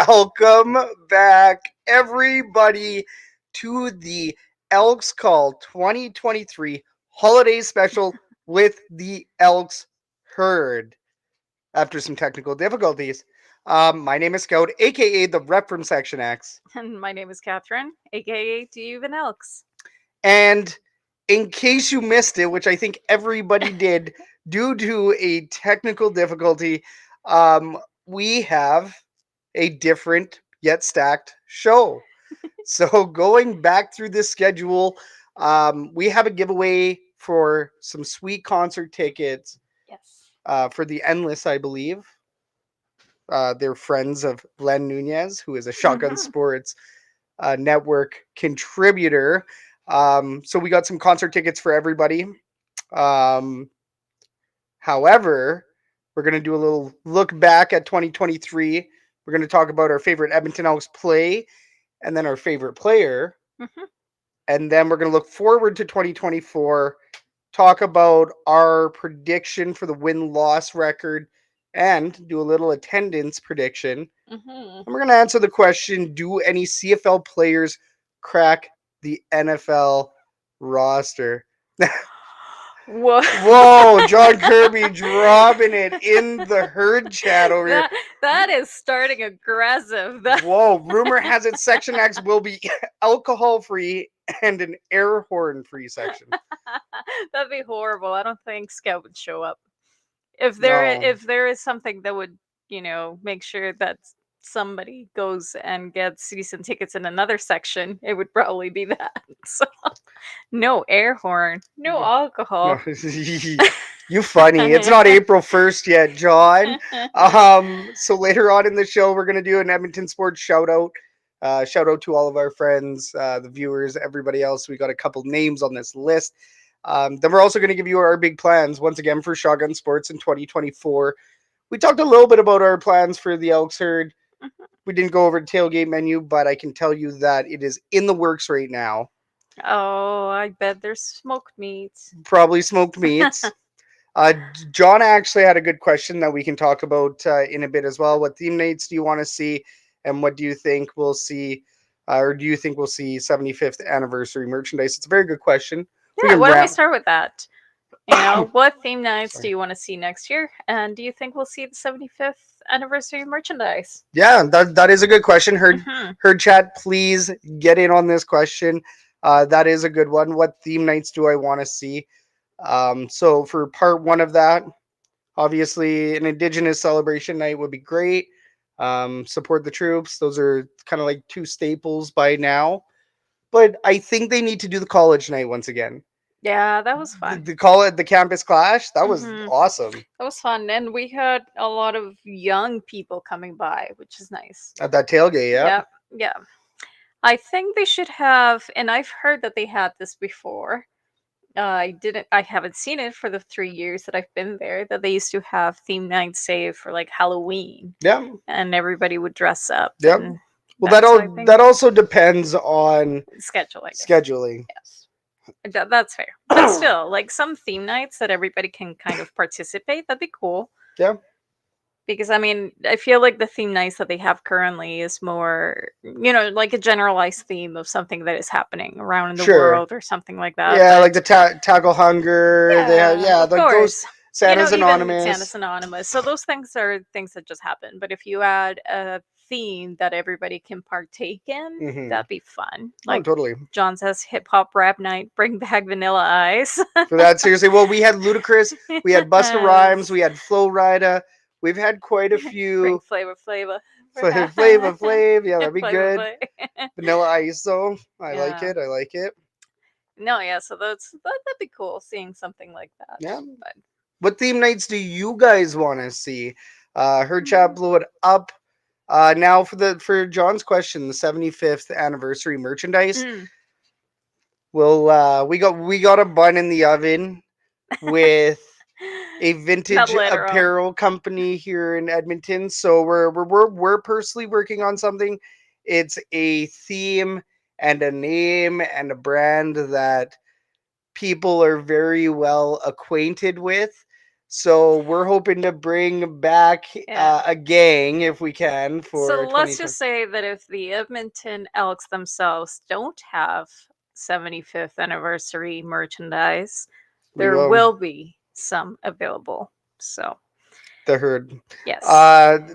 Welcome back, everybody, to the Elks Call 2023 Holiday Special with the Elks Herd. After some technical difficulties, my name is Scout, aka the rep from Section X. And my name is Catherine, aka Do You Even Elks? And in case you missed it, which I think everybody did, due to a technical difficulty, we have a different yet stacked show. So going back through this schedule, we have a giveaway for some sweet concert tickets Yes. for the Endless, I believe. They're friends of Len Nunez, who is a Shotgun Sports Network contributor. So we got some concert tickets for everybody. Um, However, we're going to do a little look back at 2023. We're going to talk about our favorite Edmonton Elks play and then our favorite player. Mhm. And then we're going to look forward to 2024, talk about our prediction for the win-loss record, and do a little attendance prediction. Mhm. And we're going to answer the question, do any CFL players crack the NFL roster? Whoa. Whoa, John Kirby dropping it in the herd chat over here. that is starting aggressive. Whoa, rumor has it Section X will be alcohol free and an air horn free section. That'd be horrible. I don't think Scout would show up. If No. there is something that would, make sure that somebody goes and gets season tickets in another section, it would probably be that. So no air horn, no alcohol. You funny. It's not April 1st yet, John. So later on in the show, we're gonna do an Edmonton sports shout out. Shout out to all of our friends, the viewers, everybody else. We got a couple names on this list. Then we're also going to give you our big plans once again for Shotgun Sports in 2024. We talked a little bit about our plans for the Elks Herd. We didn't go over the tailgate menu, but I can tell you that it is in the works right now. Oh, I bet there's smoked meats. Probably smoked meats. John actually had a good question that we can talk about in a bit as well. What theme nights do you want to see, and what do you think we'll see, or do you think we'll see 75th anniversary merchandise? It's a very good question. Yeah, why don't we start with that? What theme nights do you want to see next year? And do you think we'll see the 75th anniversary merchandise? Yeah, that is a good question. Herd chat, please get in on this question. That is a good one. What theme nights do I want to see? So for part one of that, obviously an Indigenous celebration night would be great. Support the troops. Those are kind of like two staples by now. But I think they need to do the college night once again. Yeah, that was fun. Call it the campus clash. That was awesome. That was fun, and we had a lot of young people coming by, which is nice. At that tailgate, yeah. Yeah. I think they should have, and I've heard that they had this before. I haven't seen it for the 3 years that I've been there. That they used to have theme nights, say for like Halloween. Yeah. And everybody would dress up. Yeah. Well, that also depends on schedule. I guess. Scheduling. Yes. That's fair. But still, like some theme nights that everybody can kind of participate, that'd be cool. Yeah. Because, I mean, I feel like the theme nights that they have currently is more, like a generalized theme of something that is happening around in the world or something like that. Yeah, like the tackle hunger. Yeah, of course. Santa's Anonymous. Santa's Anonymous. So those things are things that just happen. But if you add a theme that everybody can partake in, that'd be fun. Like totally. John says, hip hop rap night, bring back Vanilla Ice. For that, seriously. Well, we had Ludacris, we had Busta Rhymes, we had Flo Rida. We've had quite a few. Bring Flavor. Flav. Yeah, that'd be good. Vanilla Ice, though. I like it. No, yeah. So that'd be cool seeing something like that. Yeah. But what theme nights do you guys want to see? Herd chat blew it up. Now for John's question, the 75th anniversary merchandise. Well, we got a bun in the oven with a vintage apparel company here in Edmonton. So we're personally working on something. It's a theme and a name and a brand that people are very well acquainted with. So we're hoping to bring back Yeah. a gang if we can for So let's 2020. just say that if the Edmonton Elks themselves don't have 75th anniversary merchandise, We there will will be some available. So, the herd. yes.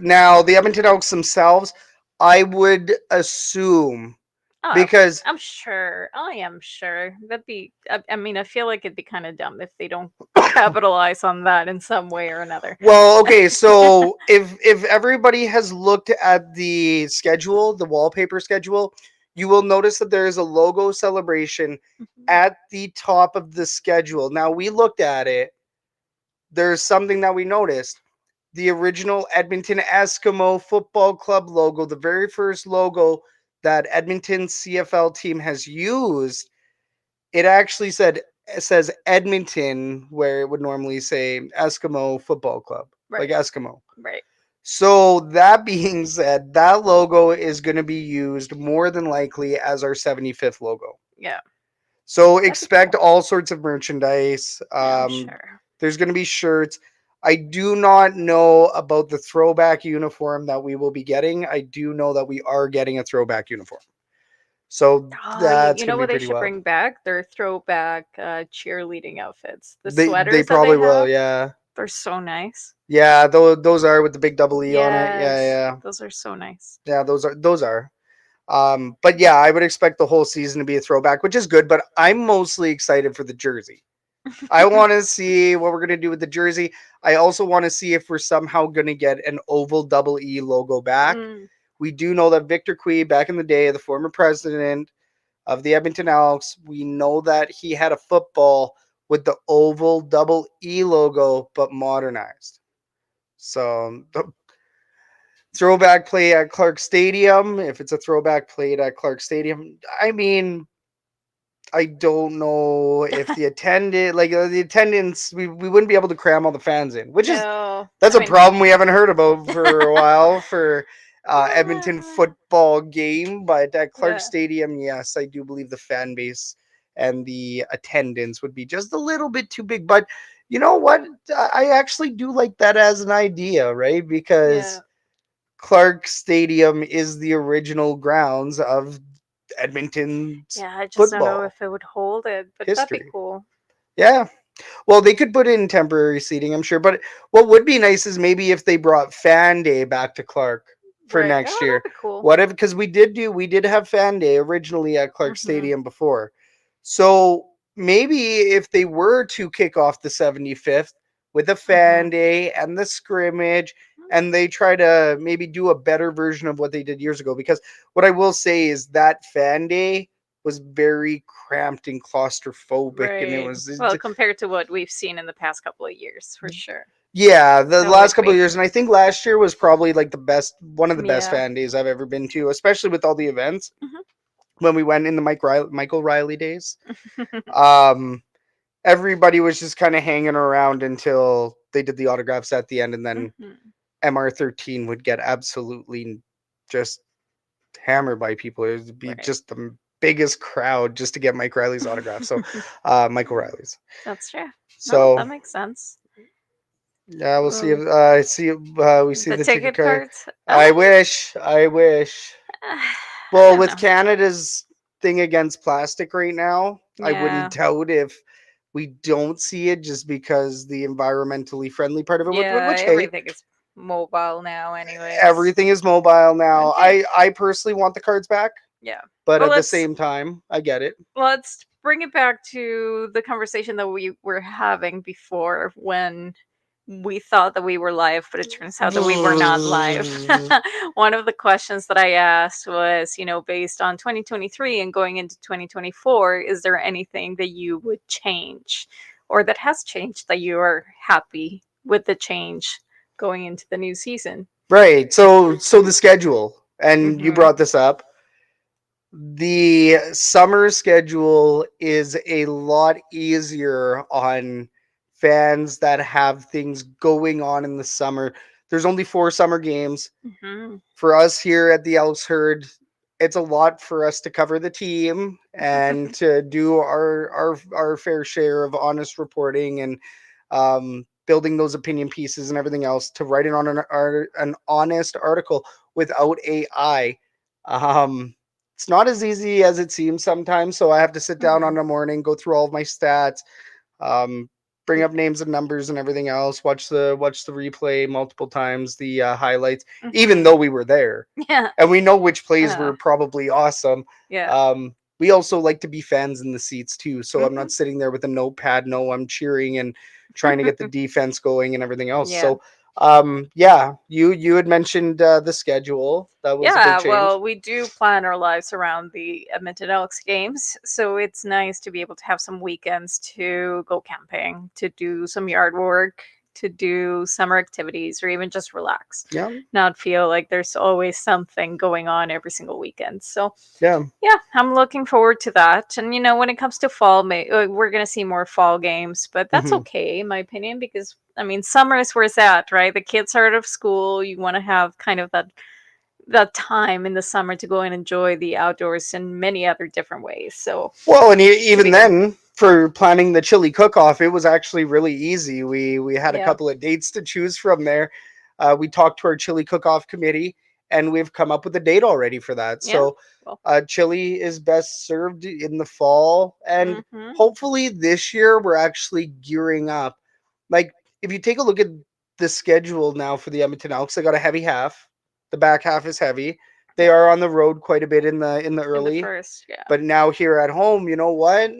Now the Edmonton Elks themselves, I would assume Oh, because I'm sure. I am sure. That'd be, I mean, I feel like it'd be kind of dumb if they don't capitalize on that in some way or another. well, okay, so if everybody has looked at the schedule, the wallpaper schedule, you will notice that there is a logo celebration Mhm. at the top of the schedule. Now we looked at it. There's something that we noticed. The original Edmonton Eskimo Football Club logo, the very first logo that Edmonton CFL team has used, it actually says Edmonton where it would normally say Eskimo Football Club, like Right, Eskimo. right. So that being said, that logo is going to be used more than likely as our 75th logo. Yeah, So that'd be expect cool. all sorts of merchandise. Yeah, I'm sure. There's going to be shirts. I do not know about the throwback uniform that we will be getting. I do know that we are getting a throwback uniform. So Oh, that's you going know to be what they pretty should wild. bring back? Their throwback cheerleading outfits. The They sweaters that they probably will, have, yeah. they're so nice. Yeah, those are with the big double E on it. Yeah, Yes, yeah. those are so nice. Yeah, those are. But yeah, I would expect the whole season to be a throwback, which is good, but I'm mostly excited for the jersey. I want to see what we're going to do with the jersey. I also want to see if we're somehow going to get an oval double E logo back. Mm, We do know that Victor Cui, back in the day, the former president of the Edmonton Elks, we know that he had a football with the oval double E logo, but modernized. So the throwback play at Clark Stadium, if it's a throwback played at Clark Stadium, I mean, I don't know if the attendance, we wouldn't be able to cram all the fans in, which is no, that's I a mean, problem we haven't heard about for a while for Edmonton uh, football game. But at Clark yeah, Stadium, yes, I do believe the fan base and the attendance would be just a little bit too big. But you know what? I actually do like that as an idea, right? yeah, Because Clark Stadium is the original grounds of Edmonton's yeah. I just don't know football if it would hold it, but that'd be history. cool. Yeah. Well, they could put in temporary seating, I'm sure. But what would be nice is maybe if they brought Fan Day back to Clark for Right? next Oh, year. that'd be cool. What if, because we did have Fan Day originally at Clark Hmm. Stadium before. So maybe if they were to kick off the 75th with a Hmm. Fan Day and the scrimmage, and they try to maybe do a better version of what they did years ago. Because what I will say is that Fan Day was very cramped and claustrophobic, and it Right. was Well, compared to what we've seen in the past couple of years, for sure. yeah, the It last would couple of be. years, and I think last year was probably like one of the best Yeah. fan days I've ever been to, especially with all the events Hmm. when we went in the Michael Riley days. Um, Everybody was just kind of hanging around until they did the autographs at the end, and then Hmm. MR13 would get absolutely just hammered by people. It would be Right. just the biggest crowd just to get Mike Riley's autograph. So, Michael Riley's. That's true. No, So that makes sense. yeah, we'll see if Well, we see the the ticket ticket card. cards. I wish. I wish. I Well, don't with know. Canada's thing against plastic right now, I wouldn't Yeah. doubt if we don't see it just because the environmentally friendly part of it, Yeah. which hey, Everything is mobile now, anyways. everything is mobile now. Okay. I personally want the cards back, Yeah. but Well, at the same time, I get it. let's bring it back to the conversation that we were having before when we thought that we were live, but it turns out that we were not live. One of the questions that I asked was, based on 2023 and going into 2024, is there anything that you would change or that has changed that you are happy with the change going into the new season? Right. So the schedule, and you Hmm. brought this up. The summer schedule is a lot easier on fans that have things going on in the summer. There's only 4 summer games. Hmm. For us here at the Elks Herd, it's a lot for us to cover the team and to do our fair share of honest reporting and building those opinion pieces and everything else to write it on an honest article without AI. Um, it's not as easy as it seems sometimes. So I have to sit down on Mhm. the morning, go through all of my stats, um, bring up names and numbers and everything else, watch the replay multiple times, the highlights, even Mhm. though we were there Yeah. and we know which plays Uh, were probably awesome. yeah. We also like to be fans in the seats too, so I'm Mhm. not sitting there with a notepad. No, I'm cheering and trying to get the defense going and everything else. Yeah. So, yeah, you had mentioned the schedule. That was a big Yeah, change. well, we do plan our lives around the Edmonton Elks games, so it's nice to be able to have some weekends to go camping, to do some yard work, to do summer activities, or even just relax. Yeah, Not feel like there's always something going on every single weekend. So, yeah. yeah, I'm looking forward to that. And when it comes to fall, we're gonna see more fall games, but that's Hmm. okay, in my opinion, because I mean, summer is where it's at, right? The kids are out of school. You want to have kind of that time in the summer to go and enjoy the outdoors in many other different ways. So Well, and should even be good. then, for planning the chili cook-off, it was actually really easy. We had a Yeah. couple of dates to choose from there. We talked to our chili cook-off committee, and we've come up with a date already for that. Yeah. So, Well. chili is best served in the fall, and Mhm. hopefully this year we're actually gearing up. Like, if you take a look at the schedule now for the Edmonton Elks, they got a heavy half. The back half is heavy. They Yeah. are on the road quite a bit in the In the early, first. Yeah. but now here at home, you know what?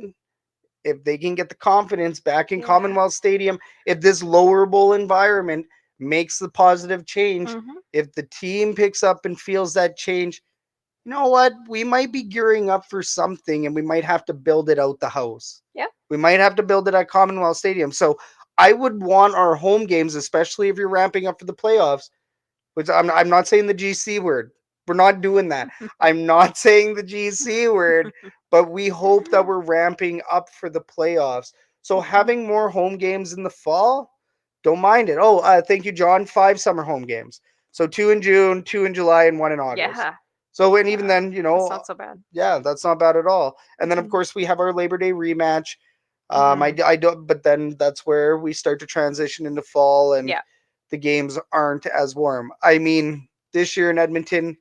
If they can get the confidence back in Yeah. Commonwealth Stadium, if this lower bowl environment makes the positive change, Mhm. if the team picks up and feels that change, you know what? We might be gearing up for something and we might have to build it out the house. Yeah. We might have to build it at Commonwealth Stadium. So I would want our home games, especially if you're ramping up for the playoffs, which I'm not saying the GC word. We're not doing that. I'm not saying the GC word, but we hope that we're ramping up for the playoffs. So Mhm. having more home games in the fall, don't mind it. Oh, thank you, John. 5 summer home games. So 2 in June, 2 in July, and 1 in August. Yeah. So and even Yeah. then, That's not so bad. yeah, that's not bad at all. And then of Mhm. course we have our Labor Day rematch. Mhm. I don't, but then that's where we start to transition into fall and Yeah. the games aren't as warm. I mean, this year in Edmonton,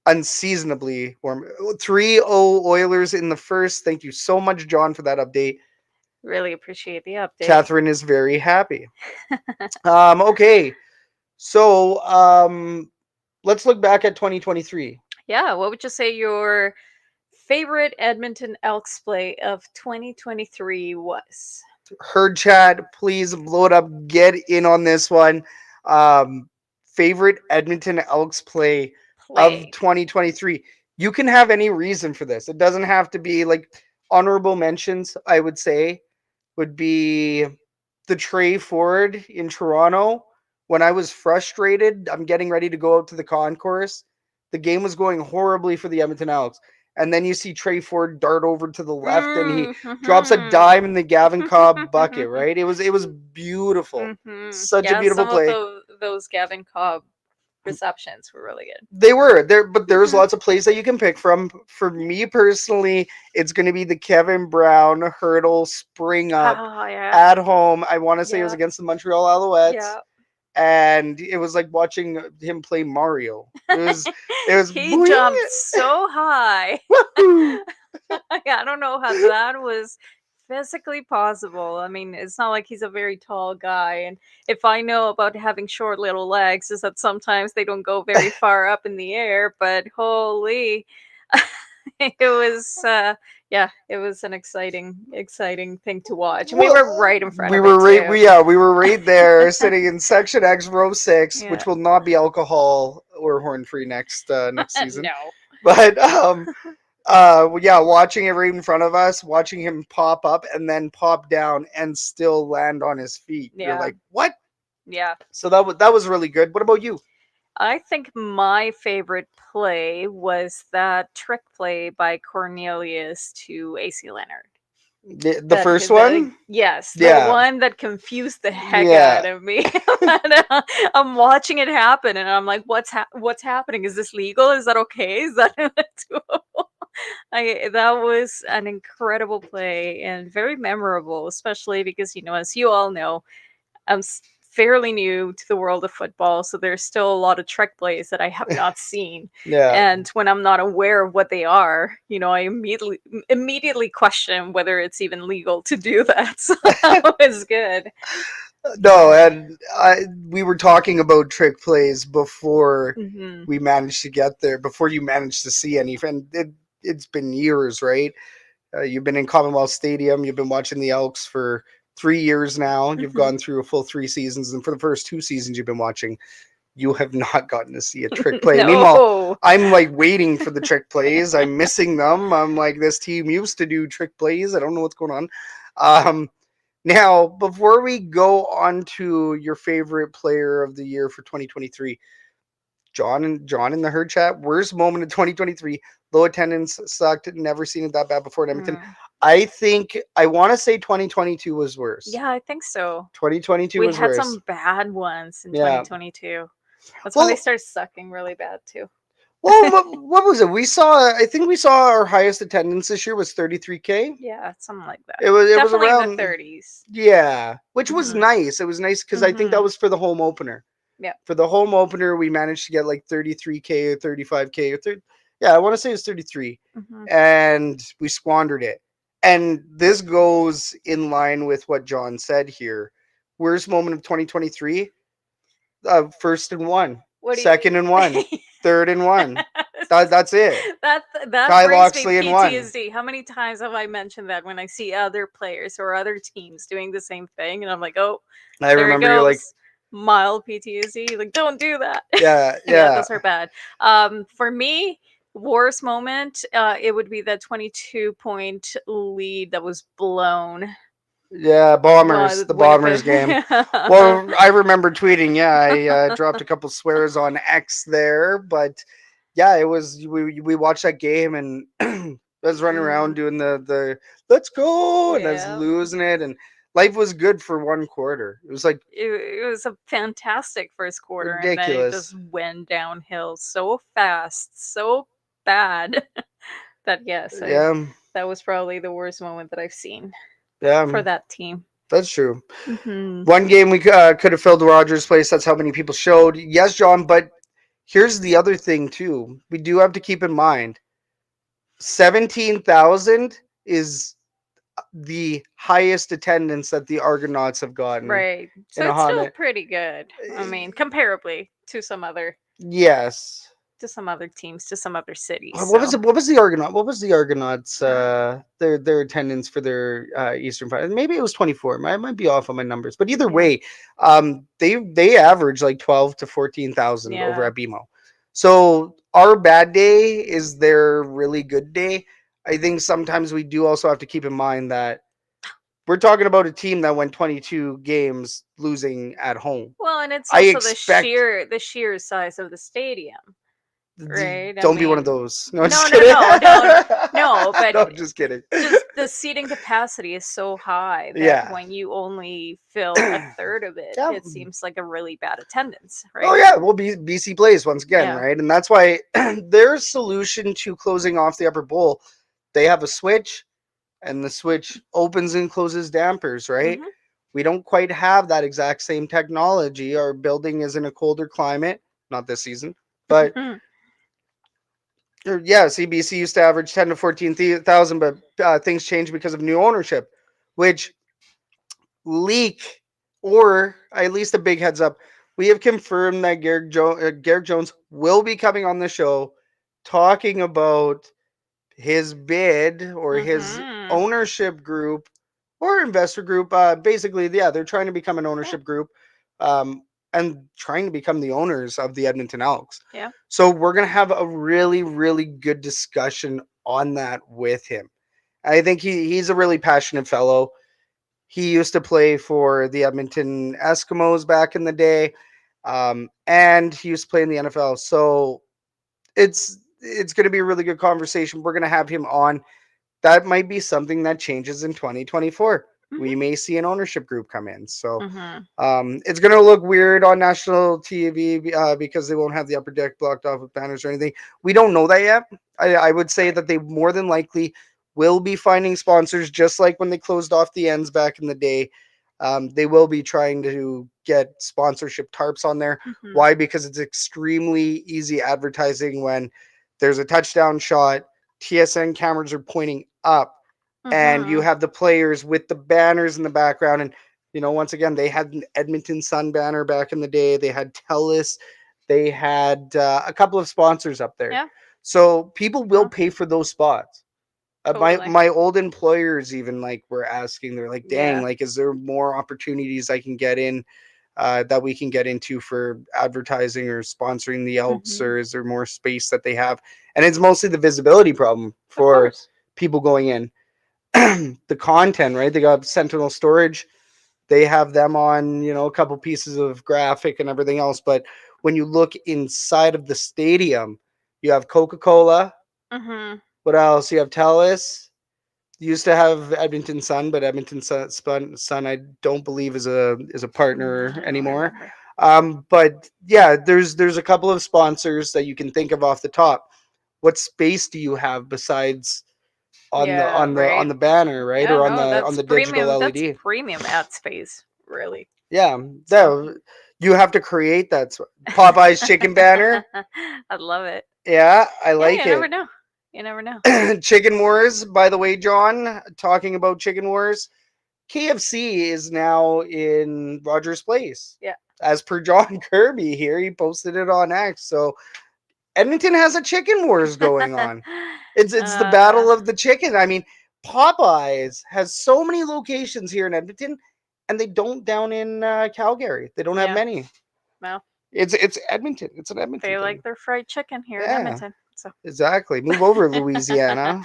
unseasonably warm. 3-0 Oilers in the first. Thank you so much, John, for that update. Really appreciate the update. Catherine is very happy. Okay, so let's look back at 2023. Yeah. What would you say your favorite Edmonton Elks play of 2023 was? Herd chat, please blow it up. Get in on this one. Um, Favorite Edmonton Elks play of Play. 2023. You can have any reason for this. It doesn't have to be like honorable mentions, I would say, would be the Trey Ford in Toronto. When I was frustrated, I'm getting ready to go out to the concourse. The game was going horribly for the Edmonton Elks. And then you see Trey Ford dart over to the left and he drops a Mm-hmm. dime in the Gavin Cobb bucket, right? It was beautiful. Mm-hmm. Such a Yeah, beautiful some of play. those Gavin Cobb receptions were really They were there, but there's good. lots of plays that you can pick from. For me personally, it's going to be the Kevin Brown hurdle spring up Oh yeah, at home. I want to say it was yeah, against the Montreal Alouettes, yeah. and it was like watching him play Mario. It was He boing, jumped so high. woohoo. I don't know how that was physically possible. I mean, it's not like he's a very tall guy, and if I know about having short little legs, is that sometimes they don't go very far up in the air. But holy, it was yeah, it was an exciting thing to watch, and we Well, were right in front we of were it right. too. We were right there, sitting in Section X, Row 6, Yeah. which will not be alcohol or horn free next season. No. But yeah, watching it right in front of us, watching him pop up and then pop down and still land on his feet. You're Yeah. like, what? Yeah. So that was really good. What about you? I think my favorite play was that trick play by Cornelius to AC Leonard. The first The one? yes, the Yeah. one that confused the heck out Yeah. of me. And, I'm watching it happen, and I'm like, what's happening? Is this legal? Is that okay? Is that doable?" That was an incredible play and very memorable, especially because as you all know, fairly new to the world of football, so there's still a lot of trick plays that I have not seen. Yeah. And when I'm not aware of what they are, I immediately question whether it's even legal to do that. So that was good. No, Yeah. and we were talking about trick plays before Hmm. we managed to get there, before you managed to see any. And it's been years, right? You've been in Commonwealth Stadium. You've been watching the Elks for 3 years now. You've Hmm. gone through a full 3 seasons, and for the first 2 seasons you've been watching, you have not gotten to see a trick play. Meanwhile, No. I'm like waiting for the trick plays. I'm missing them. I'm like, this team used to do trick plays. I don't know what's going on. Um, Now, before we go on to your favorite player of the year for 2023, John in the herd chat, worst moment of 2023. Low attendance sucked. Never seen it that bad before in Edmonton. Mm. I think I want to say 2022 was worse. Yeah, I think so. 2022 We was had worse. some bad ones in Yeah. 2022. That's when they Well, started sucking really bad too. what was it? We saw. I think we saw our highest attendance this year was 33K. Yeah, something like that. It was Definitely in the around 30s. yeah, which was Hmm. nice. It was nice because I think that Hmm. was for the home opener. Yeah. For the home opener, we managed to get like 33K or 35K or 30. Yeah, I want to say it's 33, Hmm. and we squandered it. And this goes in line with what John said here. Worst moment of 2023? First and one, What do second and one, you? third and one. That's it. That Kyle brings me Loxley and one. PTSD. How many times have I mentioned that when I see other players or other teams doing the same thing, and I'm like, oh, I there it remember you're like, goes. Mild PTSD. Like, don't do that. yeah, Yeah, yeah, those are bad. For me, worst moment, it would be that 22-point lead that was blown yeah. by The Bombers Winnipeg. game. Well, I remember tweeting. Yeah, I dropped a couple swears on X there, but yeah, it was we watched that game and I was running around Mm, doing the let's go and I was yeah. losing it and life was good for 1 quarter. It was like It was a fantastic first quarter, and then it just ridiculous. went downhill so fast, so bad that yes, I Yeah, that was probably the worst moment that I've seen yeah, for that team. that's true. Hmm. One game we could have filled Rogers' place. That's how many people showed. Yes, John, but here's the other thing too. We do have to keep in mind 17,000 is the highest attendance that the Argonauts have gotten Right. So in a it's hot still minute. pretty good. I mean, comparably Yes. to some other teams, to some other cities. What was So it? What was the Argonaut? What was the Argonauts? uh, Their attendance for their Eastern Final. Maybe it was 24. I might be off on my numbers, but either yeah, way, they average like 12 to 14,000 over yeah. at BMO. So our bad day is their really good day. I think sometimes we do also have to keep in mind that we're talking about a team that went 22 games losing at home. Well, and it's I also expect the sheer size of the stadium. Right? I don't be one of mean, those. No, I'm no, just no, kidding. no, don't, no, but No, I'm just kidding. just the seating capacity is so high that Yeah. when you only fill a third of it, Yeah. it seems like a really bad attendance, Oh right? yeah. Well, BC plays once again, Yeah. right? And that's why their solution to closing off the upper bowl, they have a switch, and the switch opens and closes dampers, right? Hmm. We don't quite have that exact same technology. Our building is in a colder climate, not this season, but yeah, CBC used to average 10 to 14,000, but things changed because of new ownership, which leak or at least a big heads up. We have confirmed that Garrick Jones will be coming on the show talking about his bid or his Hmm. ownership group or investor group. Basically, yeah, they're trying to become an Yeah. ownership group and trying to become the owners of the Edmonton Elks. Yeah. So we're going to have a really, really good discussion on that with him. I think he's a really passionate fellow. He used to play for the Edmonton Eskimos back in the day, and he used to play in the NFL. So it's going to be a really good conversation. We're going to have him on. That might be something that changes in 2024. We Hmm. may see an ownership group come in. So Hmm. it's going to look weird on national TV because they won't have the upper deck blocked off with banners or anything. We don't know that yet. I would say Right. that they more than likely will be finding sponsors, just like when they closed off the ends back in the day. They will be trying to get sponsorship tarps on there. Mhm. Why? Because it's extremely easy advertising when there's a touchdown shot, TSN cameras are pointing up, and you Mhm. have the players with the banners in the background. And, once again, they had an Edmonton Sun banner back in the day, they had TELUS, they had a couple of sponsors up there. Yeah. So people will Well, pay for those spots. My totally. my old employers even like were asking. They're like, "Dang, Yeah. like, is there more opportunities I can get in, that we can get into for advertising or sponsoring the Elks, Mhm. or is there more space that they have?" And it's mostly the visibility problem Of for course. people going in. The content, right? They got Sentinel Storage. They have them on, a couple pieces of graphic and everything else. But when you look inside of the stadium, you have Coca Cola. Mhm. What else? You have Telus. Used to have Edmonton Sun, but Edmonton Sun I don't believe is a Mm, partner I don't anymore. remember. But yeah, there's a couple of sponsors that you can think of off the top. What space do you have besides on the Yeah, on the on right. the banner, right, Yeah, or on no, the on that's the digital premium. That's LED? premium ad space, really. Yeah, So, you have to create that Popeye's chicken banner. I love it. Yeah, I Yeah, like you never it. know. You never know. Chicken Wars, by the way, John, talking about Chicken Wars, KFC is now in Rogers Place. Yeah. As per John Kirby here, he posted it on X. So Edmonton has a chicken wars going on. It's the uh, battle of the chicken. I mean, Popeyes has so many locations here in Edmonton, and they don't down in Calgary. They don't have yeah. many. Well, It's Edmonton. It's an Edmonton they like thing. their fried chicken here in Yeah, Edmonton. So. exactly. Move over, Louisiana.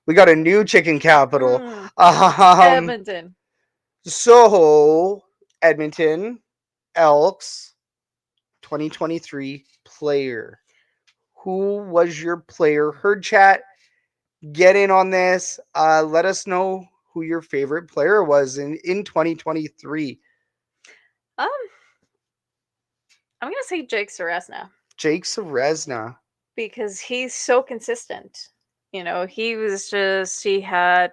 We got a new chicken capital. Mm, Um, Edmonton. so Edmonton Elks 2023 player. Who was your player? Herd chat, get in on this. Let us know who your favorite player was in 2023. Um, I'm gonna say Jake Seresna Jake Seresna. because he's so consistent. He had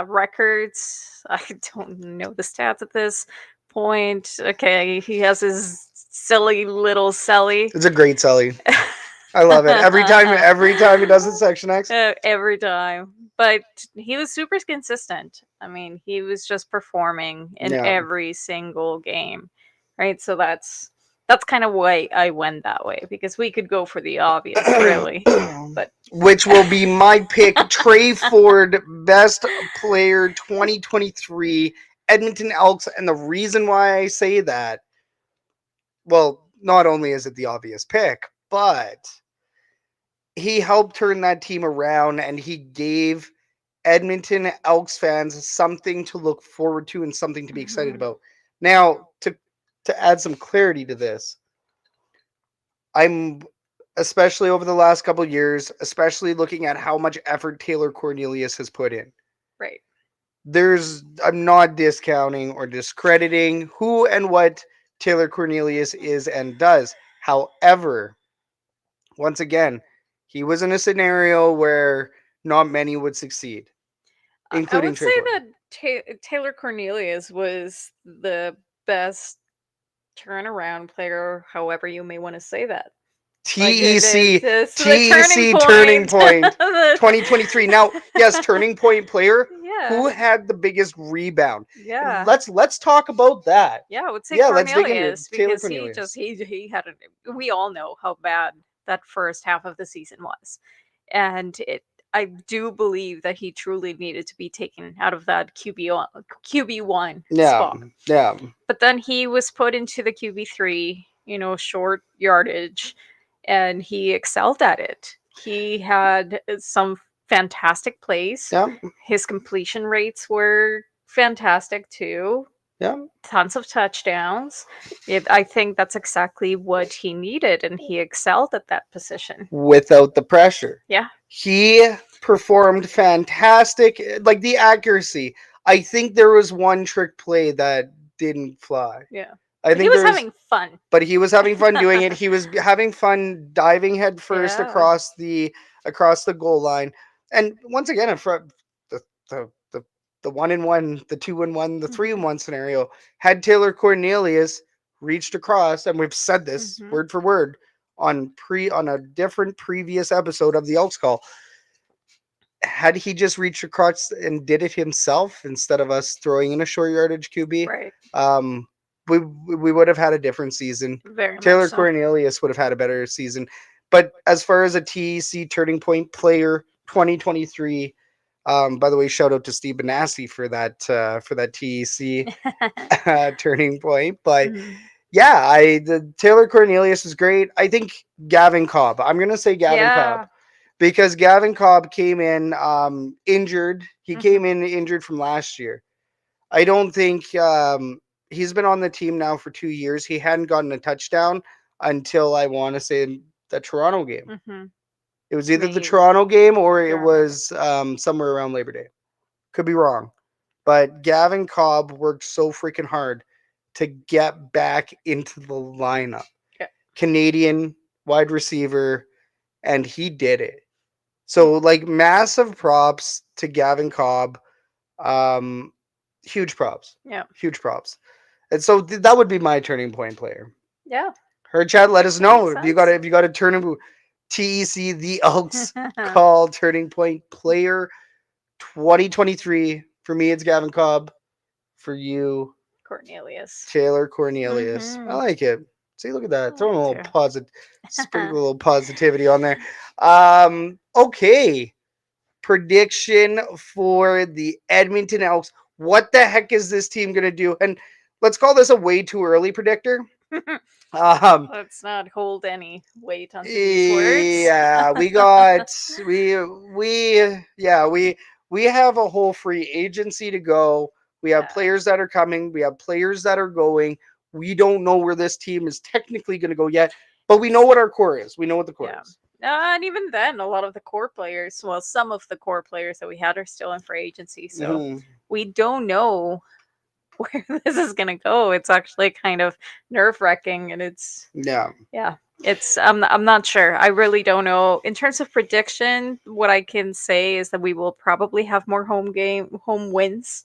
records. I don't know the stats at this point. Okay, he has his silly little celly. It's a great Sully. I love it. Every time he does it, Section X. Every time. But he was super consistent. I mean, he was just performing in Yeah. every single game, right? So that's kind of why I went that way because we could go for the obvious, really, but Which will be my pick, Trey Ford, best player 2023, Edmonton Elks. And the reason why I say that, well, not only is it the obvious pick, but he helped turn that team around, and he gave Edmonton Elks fans something to look forward to and something to be excited Mhm. about. Now, to add some clarity to this, I'm especially over the last couple of years, especially looking at how much effort Taylor Cornelius has put in. Right. I'm not discounting or discrediting who and what Taylor Cornelius is and does. However, once again, he was in a scenario where not many would succeed, I including would say Trey Ford. that Taylor Cornelius was the best turnaround player, however you may want to say that. Like TEC it's the turning TEC turning point. point 2023. Now, yes, turning point player. Yeah, Who had the biggest rebound? yeah, Let's talk about that. yeah. I would say Yeah, let's dig into Cornelius Taylor because Cornelius. he had a. We all know how bad that first half of the season was, and it. I do believe that he truly needed to be taken out of that QB1 Yeah, spot. yeah, But then he was put into the QB3, short yardage, and he excelled at it. He had some fantastic plays. yeah, His completion rates were fantastic too. yeah. Tons of touchdowns. I think that's exactly what he needed, and he excelled at that position. Without the pressure, Yeah, he performed fantastic. Like the accuracy. I think there was one trick play that didn't fly. yeah. I But he think was there's having fun. but he was having fun doing it. He was having fun diving headfirst Yeah. across the goal line. And once again, in front the the 1-1, the 2-1, the 3-1 scenario, had Taylor Cornelius reached across, and we've said this Mm-hmm. word for word on a different previous episode of the Elks call, had he just reached across and did it himself instead of us throwing in a short yardage QB, Right. um, we would have had a different season. Very much Taylor so. Cornelius would have had a better season. But as far as a TEC turning point player 2023, by the way, shout out to Steve Benassi for that TEC turning point. But Mhm. yeah, the Taylor Cornelius is great. I think Gavin Cobb. I'm gonna say Gavin Cobb Yeah. because Gavin Cobb came in injured. He came Hmm. in injured from last year. I don't think he's been on the team now for 2 years. He hadn't gotten a touchdown until I want to say the Toronto game. Hmm. It was either the Maybe. Toronto game or I it don't remember. was somewhere around Labor Day. Could be wrong. But Gavin Cobb worked so freaking hard to get back into the lineup. Yeah. Canadian wide receiver, and he did it. Mm. So like massive props to Gavin Cobb. Um, huge props, Yeah. huge props. And so that would be my turning point player. Yeah. Her chat, let us Makes know makes if you got sense. if you got a turning TEC the Elks call turning point player 2023. For me, it's Gavin Cobb. For you, Cornelius. Taylor Cornelius. I Hmm. like it. See, look at I that. Throwing like a little to. sprinkle a little positivity on there. Okay. Prediction for the Edmonton Elks. What the heck is this team gonna do? And let's call this a way too early predictor. Um, Let's not hold any weight onto these words. yeah, we got we yeah we have a whole free agency to go. We have Yeah. players that are coming. We have players that are going. We don't know where this team is technically going to go yet, but we know It's what our core is. We know what the core yeah. is. And even then, a lot of the core players, well, some of the core players that we had are still in free agency, so Hmm. we don't know where this is gonna go. It's actually kind of nerve wracking, and it's Yeah. yeah. It's I'm not sure. I really don't know. In terms of prediction, what I can say is that we will probably have more home wins.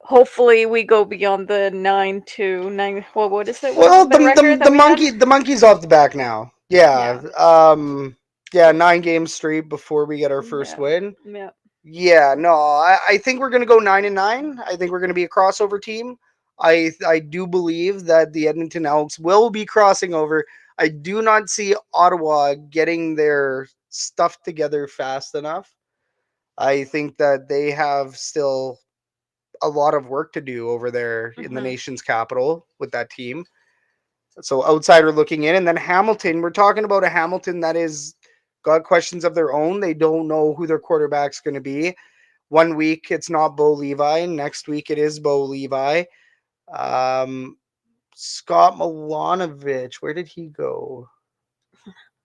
Hopefully, we go beyond the 9-9. Well, what is it? What's Well, the record that we had? the monkey's off the back now. Yeah. Yeah, Yeah. 9 games straight before we get our first yeah, win. yeah. Yeah, no, I think we're gonna go 9-9. I think we're gonna be a crossover team. I do believe that the Edmonton Elks will be crossing over. I do not see Ottawa getting their stuff together fast enough. I think that they have still a lot of work to do over there in the Hmm. nation's capital with that team. So outsider looking in, and then Hamilton. We're talking about a Hamilton that is got questions of their own. They don't know who their quarterback's going to be. One week it's not Bo Levi. Next week it is Bo Levi. Um, Scott Milanovic, where did he go?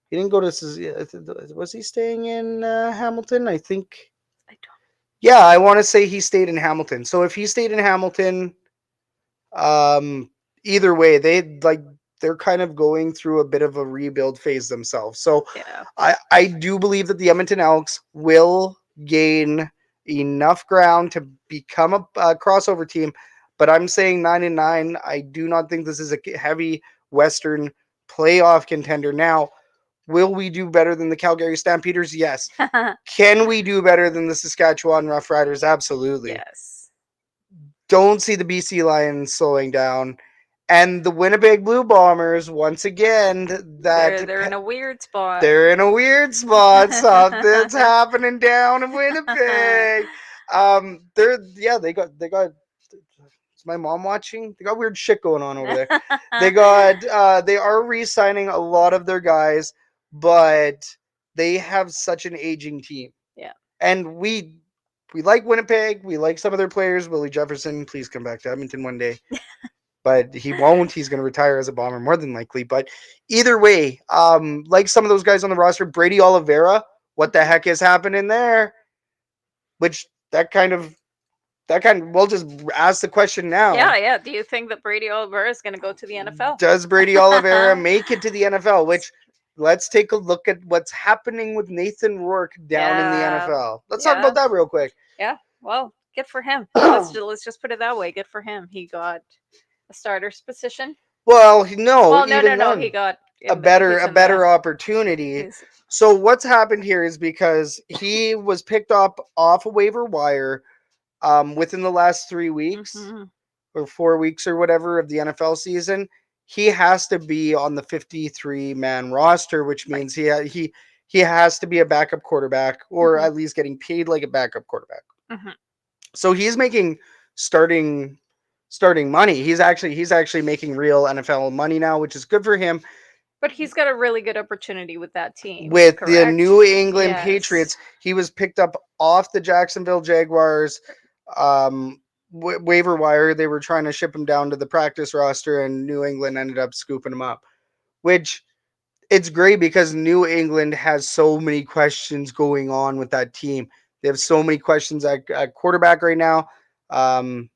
He didn't go to. Was he staying in Hamilton? I think. I don't. Yeah, I want to say he stayed in Hamilton. So if he stayed in Hamilton, um, either way, they're kind of going through a bit of a rebuild phase themselves. So Yeah. I do believe that the Edmonton Elks will gain enough ground to become a crossover team. But I'm saying 9-9. I do not think this is a heavy Western playoff contender. Now, will we do better than the Calgary Stampeders? Yes. Can we do better than the Saskatchewan Roughriders? Absolutely. Yes. Don't see the BC Lions slowing down. And the Winnipeg Blue Bombers, once again, They're in a weird spot. they're in a weird spot. Something's happening down in Winnipeg. They got. Is my mom watching? They got weird shit going on over there. They are re-signing a lot of their guys, but they have such an aging team. Yeah. And we like Winnipeg. We like some of their players. Willie Jefferson, please come back to Edmonton one day. But he won't. He's going to retire as a Bomber more than likely. But either way, like some of those guys on the roster, Brady Oliveira, what the heck is happening there? Which we'll just ask the question now. Yeah, yeah. Do you think that Brady Oliver is going to go to the NFL? Does Brady Oliveira make it to the NFL? Which let's take a look at what's happening with Nathan Rourke down in the Yeah. NFL. Let's talk Yeah. about that real quick. Yeah. Well, good for him. Let's just put it that way. Good for him. He got a starter's position. Well, no, Well, no, no, even no. He then, got a in the. better He's a in the. better opportunity. He's So what's happened here is because he was picked up off a waiver wire within the last 3 weeks hmm or 4 weeks or whatever of the NFL season, he has to be on the 53 man roster, which right. means he has to be a backup quarterback or hmm at least getting paid like a backup quarterback. hmm So he's making starting starting money. He's actually making real NFL money now, which is good for him. But he's got a really good opportunity with that team, With the correct? New England Yes. Patriots, he was picked up off the Jacksonville Jaguars um, waiver wire. They were trying to ship him down to the practice roster, and New England ended up scooping him up. Which it's great because New England has so many questions going on with that team. They have so many questions at quarterback right now. Um,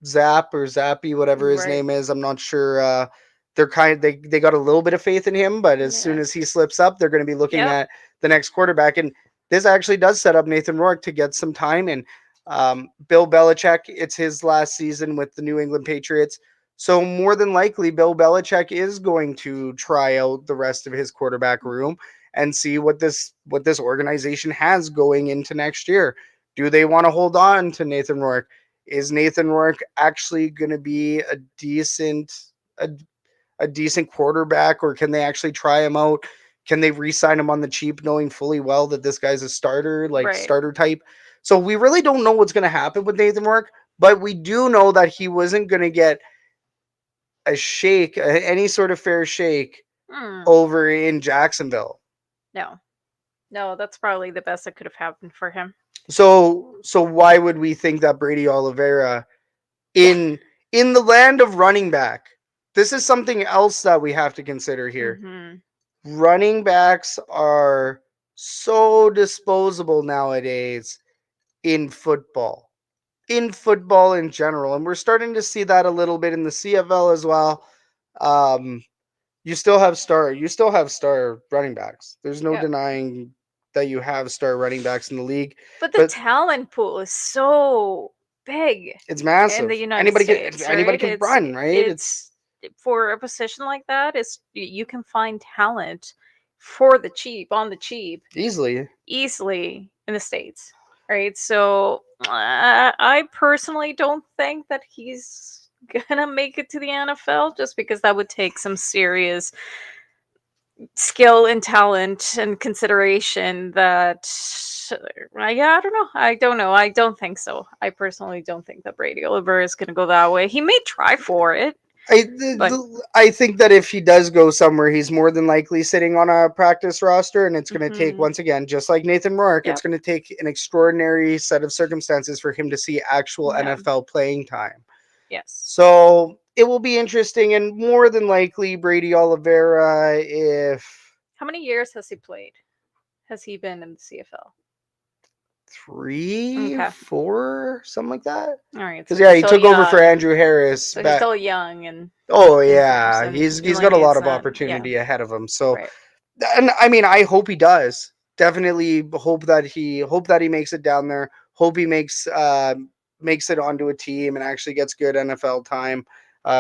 Zap or Zappy, whatever his Right. name is. I'm not sure. They got a little bit of faith in him, but as soon as Yes. he slips up, they're going to be looking Yep. at the next quarterback. And this actually does set up Nathan Rourke to get some time. And Bill Belichick, it's his last season with the New England Patriots. So more than likely, Bill Belichick is going to try out the rest of his quarterback room and see what this organization has going into next year. Do they want to hold on to Nathan Rourke? Is Nathan Rourke actually going to be a, a decent quarterback, or can they actually try him out? Can they re-sign him on the cheap, knowing fully well that this guy's a starter, like Right. starter type? So we really don't know what's going to happen with Nathan Rourke, but we do know that he wasn't going to get a shake, any sort of fair shake Hmm. over in Jacksonville. No. No, that's probably the best that could have happened for him. So why would we think that Brady Oliveira in in the land of running back. This is something else that we have to consider here. hmm Running backs are so disposable nowadays in football. In football in general, and we're starting to see that a little bit in the CFL as well. Um, you still have star running backs. There's no Yeah. denying that you have star running backs in the league, But the but talent pool is so big it's in the massive. United Anybody can States, anybody right? can run, right? It's It's for a position like that, is you can find talent for the cheap, on the cheap, easily. easily in the States, right? So I personally don't think that he's gonna make it to the NFL just because that would take some serious skill and talent and consideration that yeah, I don't know. I don't know. I don't think so. I personally don't think that Brady Oliver is going to go that way. He may try for it, but I think that if he does go somewhere, he's more than likely sitting on a practice roster, and it's going to take, mhm, once again, just like Nathan Rourke, it's yep, going to take an extraordinary set of circumstances for him to see actual yeah, NFL playing time. yes. So it will be interesting, and more than likely, Brady Oliveira, if How many years has he played? Has he been in the CFL? three, Okay, 4, something like that. all right. So Because yeah, he's he still took over for young. Andrew Harris So he's back. still young and Oh in force yeah, and he's got a lot needs of that. Yeah, opportunity ahead of him. So right. and I mean, I hope he does. Definitely hope that he makes it down there. Hope he makes it onto a team and actually gets good NFL time,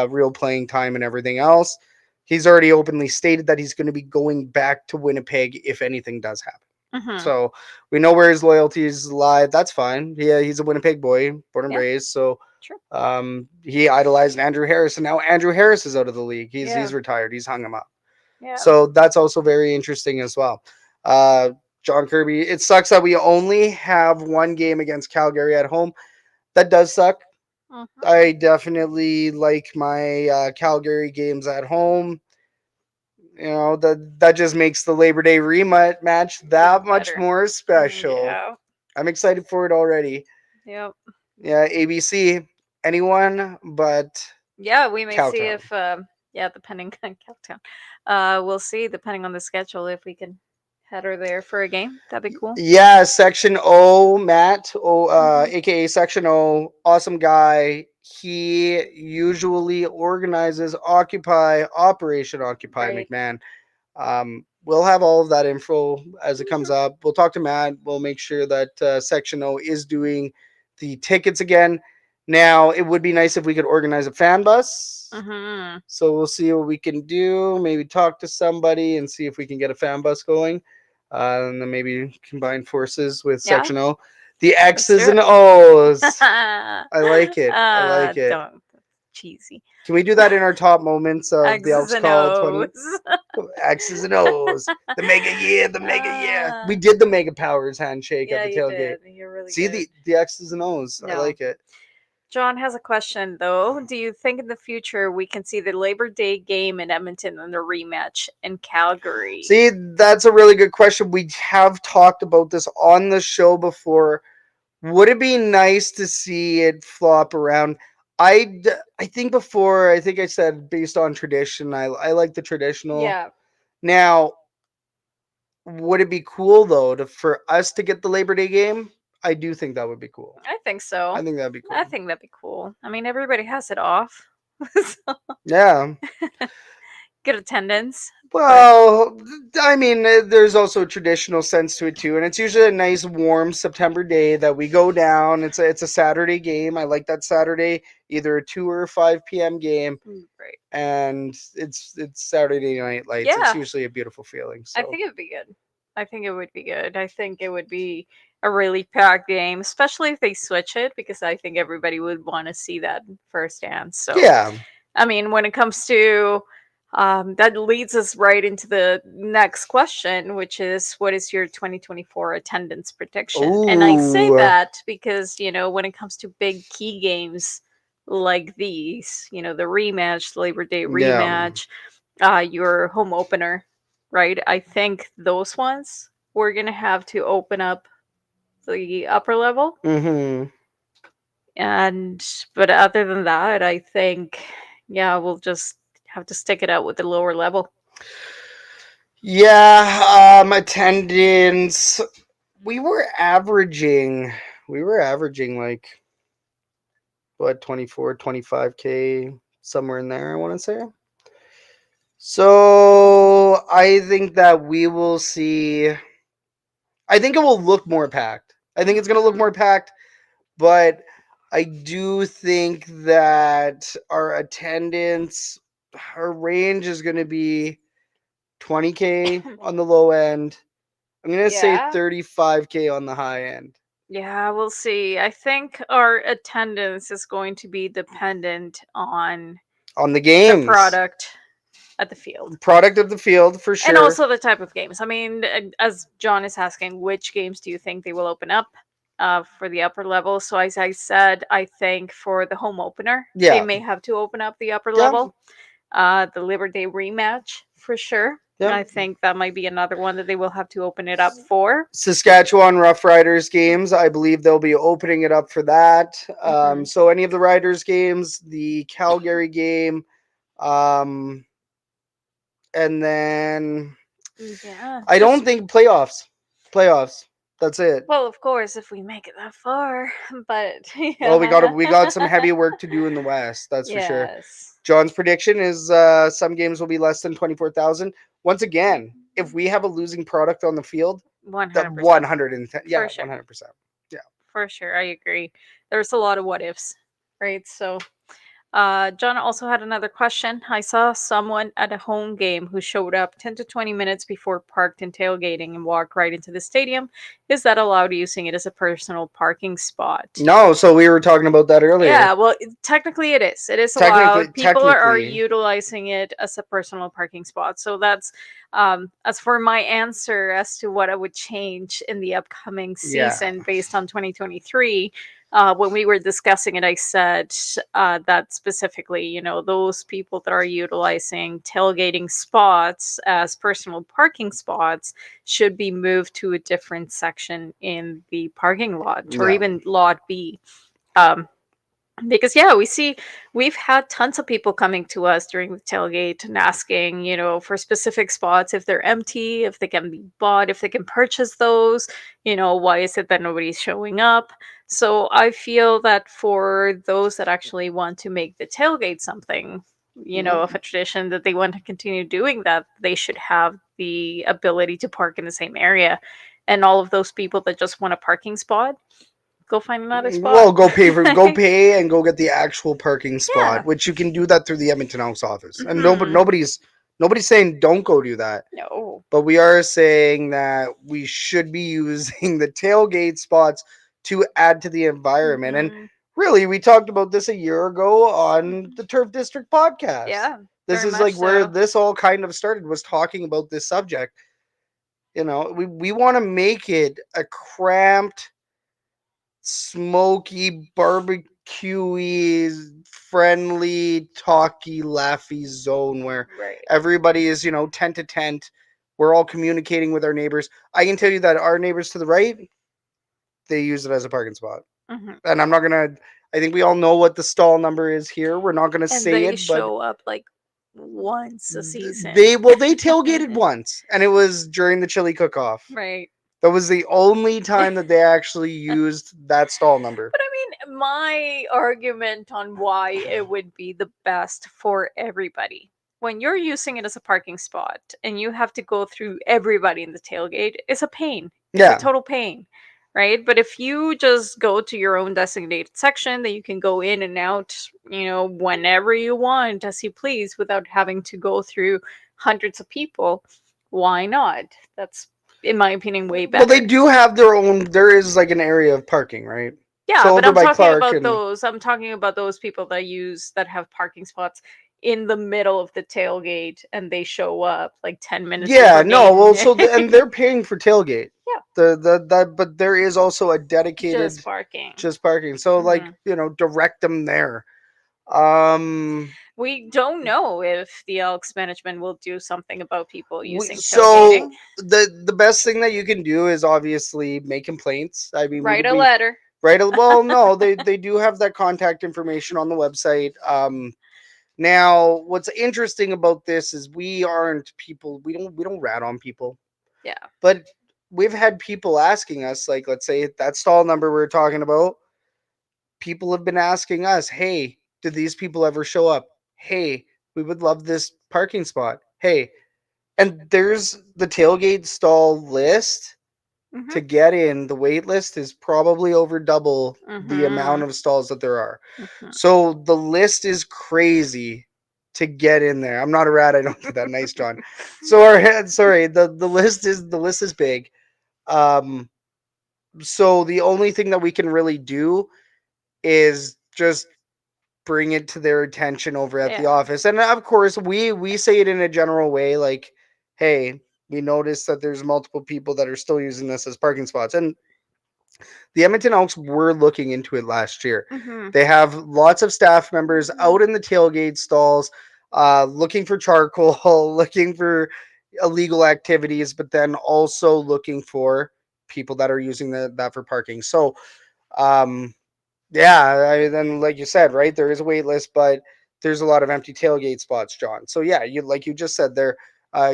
real playing time, and everything else. He's already openly stated that he's going to be going back to Winnipeg if anything does happen. Mhm. So we know where his loyalties lie. That's fine. Yeah, he's a Winnipeg boy, born and Yeah, raised. So sure. he idolized Andrew Harris, and now Andrew Harris is out of the league. He's Yeah, he's retired. He's hung him up. yeah. So that's also very interesting as well. Uh, John Kirby, it sucks that we only have one game against Calgary at home. That does suck. Mhm. I definitely like my Calgary games at home. That just makes the Labor Day rematch Even that much better. more special. Yeah. I'm excited for it already. Yep. Yeah, ABC, anyone but Yeah, we may see Cowtown. if yeah, depending on Cowtown. We'll see depending on the schedule if we can head her there for a game. That'd be cool. Yeah, Section O, Matt, hmm aka Section O, awesome guy. He usually organizes Operation Occupy Right. McMahon. We'll have all of that info as it comes Sure. up. We'll talk to Matt. We'll make sure that Section O is doing the tickets again. Now, it would be nice if we could organize a fan bus. Mm-hmm. So we'll see what we can do. Maybe talk to somebody and see if we can get a fan bus going. And then maybe combine forces with Yeah, Section O. The let's do X's and it. O's. I like it. I like it. Don't. Cheesy. Can we do that in our top moments of the X's Elks and Call O's. 20? X's and O's. The mega yeah, the mega yeah. Uh, We did the mega powers handshake at yeah, the you tailgate. did. You're really See good. the X's and O's. I No. like it. John has a question though. Do you think in the future we can see the Labor Day game in Edmonton and the rematch in Calgary? See, that's a really good question. We have talked about this on the show before. Would it be nice to see it flop around? I think before, I think I said based on tradition, I like the traditional. Yeah, Now, would it be cool though for us to get the Labor Day game? I do think that would be cool. I think so. I think that'd be I cool. think that'd be cool. I mean, everybody has it off. So, Yeah. good attendance. But Well, I mean, there's also a traditional sense to it too, and it's usually a nice, warm September day that we go down. It's a Saturday game. I like that Saturday, either a 2 or 5 p.m. game, right. and it's Saturday night lights. It's Yeah, usually a beautiful feeling. I So think it'd be good. I think it would be good. I think it would be a really packed game, especially if they switch it, because I think everybody would want to see that firsthand. So, yeah. I mean, when it comes to that leads us right into the next question, which is what is your 2024 attendance prediction? And I say Ooh. that because, when it comes to big key games like these, the rematch, the Labor Day Yeah. rematch, your home opener, right? I think those ones we're going to have to open up the upper level. Mm-hmm. And, but other than that, I think, yeah, we'll just have to stick it out with the lower level. Yeah. Attendance. We were averaging. We were averaging like what 24, 25K somewhere in there. I want to say. So I think that we will see. I think it will look more packed. I think it's going to look Mhm. more packed, but I do think that our attendance, our range is going to be 20K on the low end. I'm going to say Yeah. 35K on the high end. Yeah, we'll see. I think our attendance is going to be dependent on On the the games, product at the field. product of the field for And sure. also the type of games. I mean, as John is asking, which games do you think they will open up for the upper level? So, as I said, I think for the home opener, they Yeah. may have to open up the upper Yeah. level. The Labor Day rematch, for sure. Yeah. I think that might be another one that they will have to open it up for. Saskatchewan Rough Riders games, I believe they'll be opening it up for that. Hmm. So any of the Riders games, the Calgary game, um, and then Yeah, I just don't think playoffs. Playoffs. That's it. well, of course, if we make it that far, but Well, yeah. we got some heavy work to do in the West. That's for sure. Yes. John's prediction is some games will be less than 24,000. Once again, if we have a losing product on the field, that 100%. 110. Yeah, For sure. 100%. Yeah. For sure. I agree. There's a lot of what ifs, right? So, John also had another question. I saw someone at a home game who showed up 10 to 20 minutes before parked and tailgating and walked right into the stadium. Is that allowed using it as a personal parking spot? No, so we were talking about that earlier. Yeah, well, technically it is. It is Technically, allowed. People are technically, utilizing it as a personal parking spot. So that's as for my answer as to what I would change in the upcoming yeah, season based on 2023. When we were discussing it, I said that specifically, those people that are utilizing tailgating spots as personal parking spots should be moved to a different section in the parking lot or yeah, even lot B. Um, because yeah, we've had tons of people coming to us during the tailgate and asking, for specific spots if they're empty, if they can be bought, if they can purchase those, why is it that nobody's showing up? So I feel that for those that actually want to make the tailgate something, of a tradition that they want to continue doing that, they should have the ability to park in the same area. And all of those people that just want a parking spot, go find another Well, spot. go pay and go get the actual parking spot, Yeah. which you can do that through the Edmonton Elks office. And Hmm. nobody's saying don't go do that. No. But we are saying that we should be using the tailgate spots to add to the environment. And Hmm. really, we talked about this a year ago on the Turf District podcast. Yeah, This very is much like where so. this all kind of started, was talking about this subject. We want to make it a cramped, smoky, barbecuey, friendly, talky, laughy zone where Right. everybody is, tent to tent. We're all communicating with our neighbors. I can tell you that our neighbors to the right, they use it as a parking spot. Hmm. And I'm not going to, I think we all know what the stall number is here. We're not going to And say they it, but show up like once a season. they tailgated once, and it was during the chili cook off. Right. That was the only time that they actually used that stall number. But I mean, my argument on why it would be the best for everybody, when you're using it as a parking spot and you have to go through everybody in the tailgate, it's a pain. It's a Yeah. total pain, right? But if you just go to your own designated section that you can go in and out, whenever you want, as you please, without having to go through hundreds of people, why not? That's, in my opinion, way Well, they better. do have their own. There is like an area of parking, right? Yeah, So but over I'm by talking Clark about and those. I'm talking about those people that have parking spots in the middle of the tailgate and they show up like 10 minutes yeah, before no. game. Well, and they're paying for tailgate. Yeah, The that, but there is also a dedicated just parking. just parking. So like Hmm. direct them there. Um, We don't know if the Elks management will do something about people using so tailgating. the best thing that you can do is obviously make complaints. I mean, Write a we letter. right. Well, no, they do have that contact information on the website. Now, what's interesting about this is we aren't people. We don't rat on people, Yeah. but we've had people asking us, like, let's say that stall number we are talking about. People have been asking us, "Hey, did these people ever show up? Hey, we would love this parking spot. Hey," and there's the tailgate stall list Mhm. to get in. The wait list is probably over double the amount Mhm. of stalls that there are. Mhm. So the list is crazy to get in there. I'm not a rat. I don't do that. Nice, John. So our head. Sorry. The list is big. Um. So the only thing that we can really do is just bring it to their attention over at the Yeah. office, and of course we say it in a general way, like, "Hey, we noticed that there's multiple people that are still using this as parking spots," and the Edmonton Elks were looking into it last year. Mhm. They have lots of staff members Mhm. out in the tailgate stalls, looking for charcoal, looking for illegal activities, but then also looking for people that are using that for parking. So, um, yeah, then like you said, right, there is a wait list, but there's a lot of empty tailgate spots, John. So yeah, you like you just said there,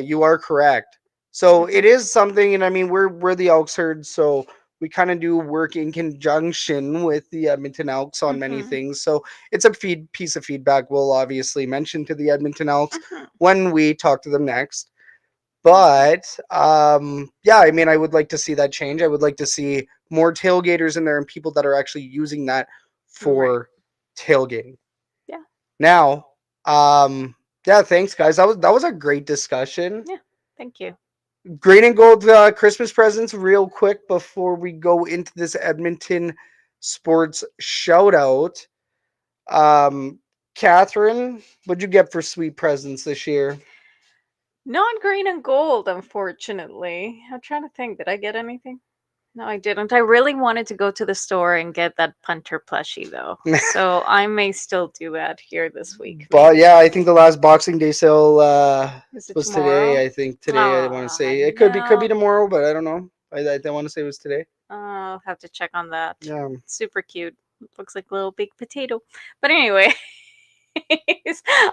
you are correct. So it Mhm. is something, and I mean we're the Elks herd, so we kind of do work in conjunction with the Edmonton Elks on many Mhm. things. So it's a piece of feedback we'll obviously mention to the Edmonton Elks Mhm. when we talk to them next. Mhm. But yeah, I mean, I would like to see that change. I would like to see more tailgaters in there and people that are actually using that Right. for tailgating. Yeah. Now, yeah, thanks guys. That was a great discussion. Yeah. Thank you. Green and gold Christmas presents real quick before we go into this Edmonton sports shout out. Um, Catherine, what'd you get for sweet presents this year? Not green and gold, unfortunately. I'm trying to think. Did I get anything? No, I didn't. I really wanted to go to the store and get that punter plushie, though. So I may still do that here this week, But maybe. yeah, I think the last Boxing Day sale Is it was today. tomorrow? I think today. I want to Ah, say it could be no. tomorrow, but I don't know. I want to say it was today. I'll have to check on that. Yeah, Super cute. Looks like a little big potato. But anyway,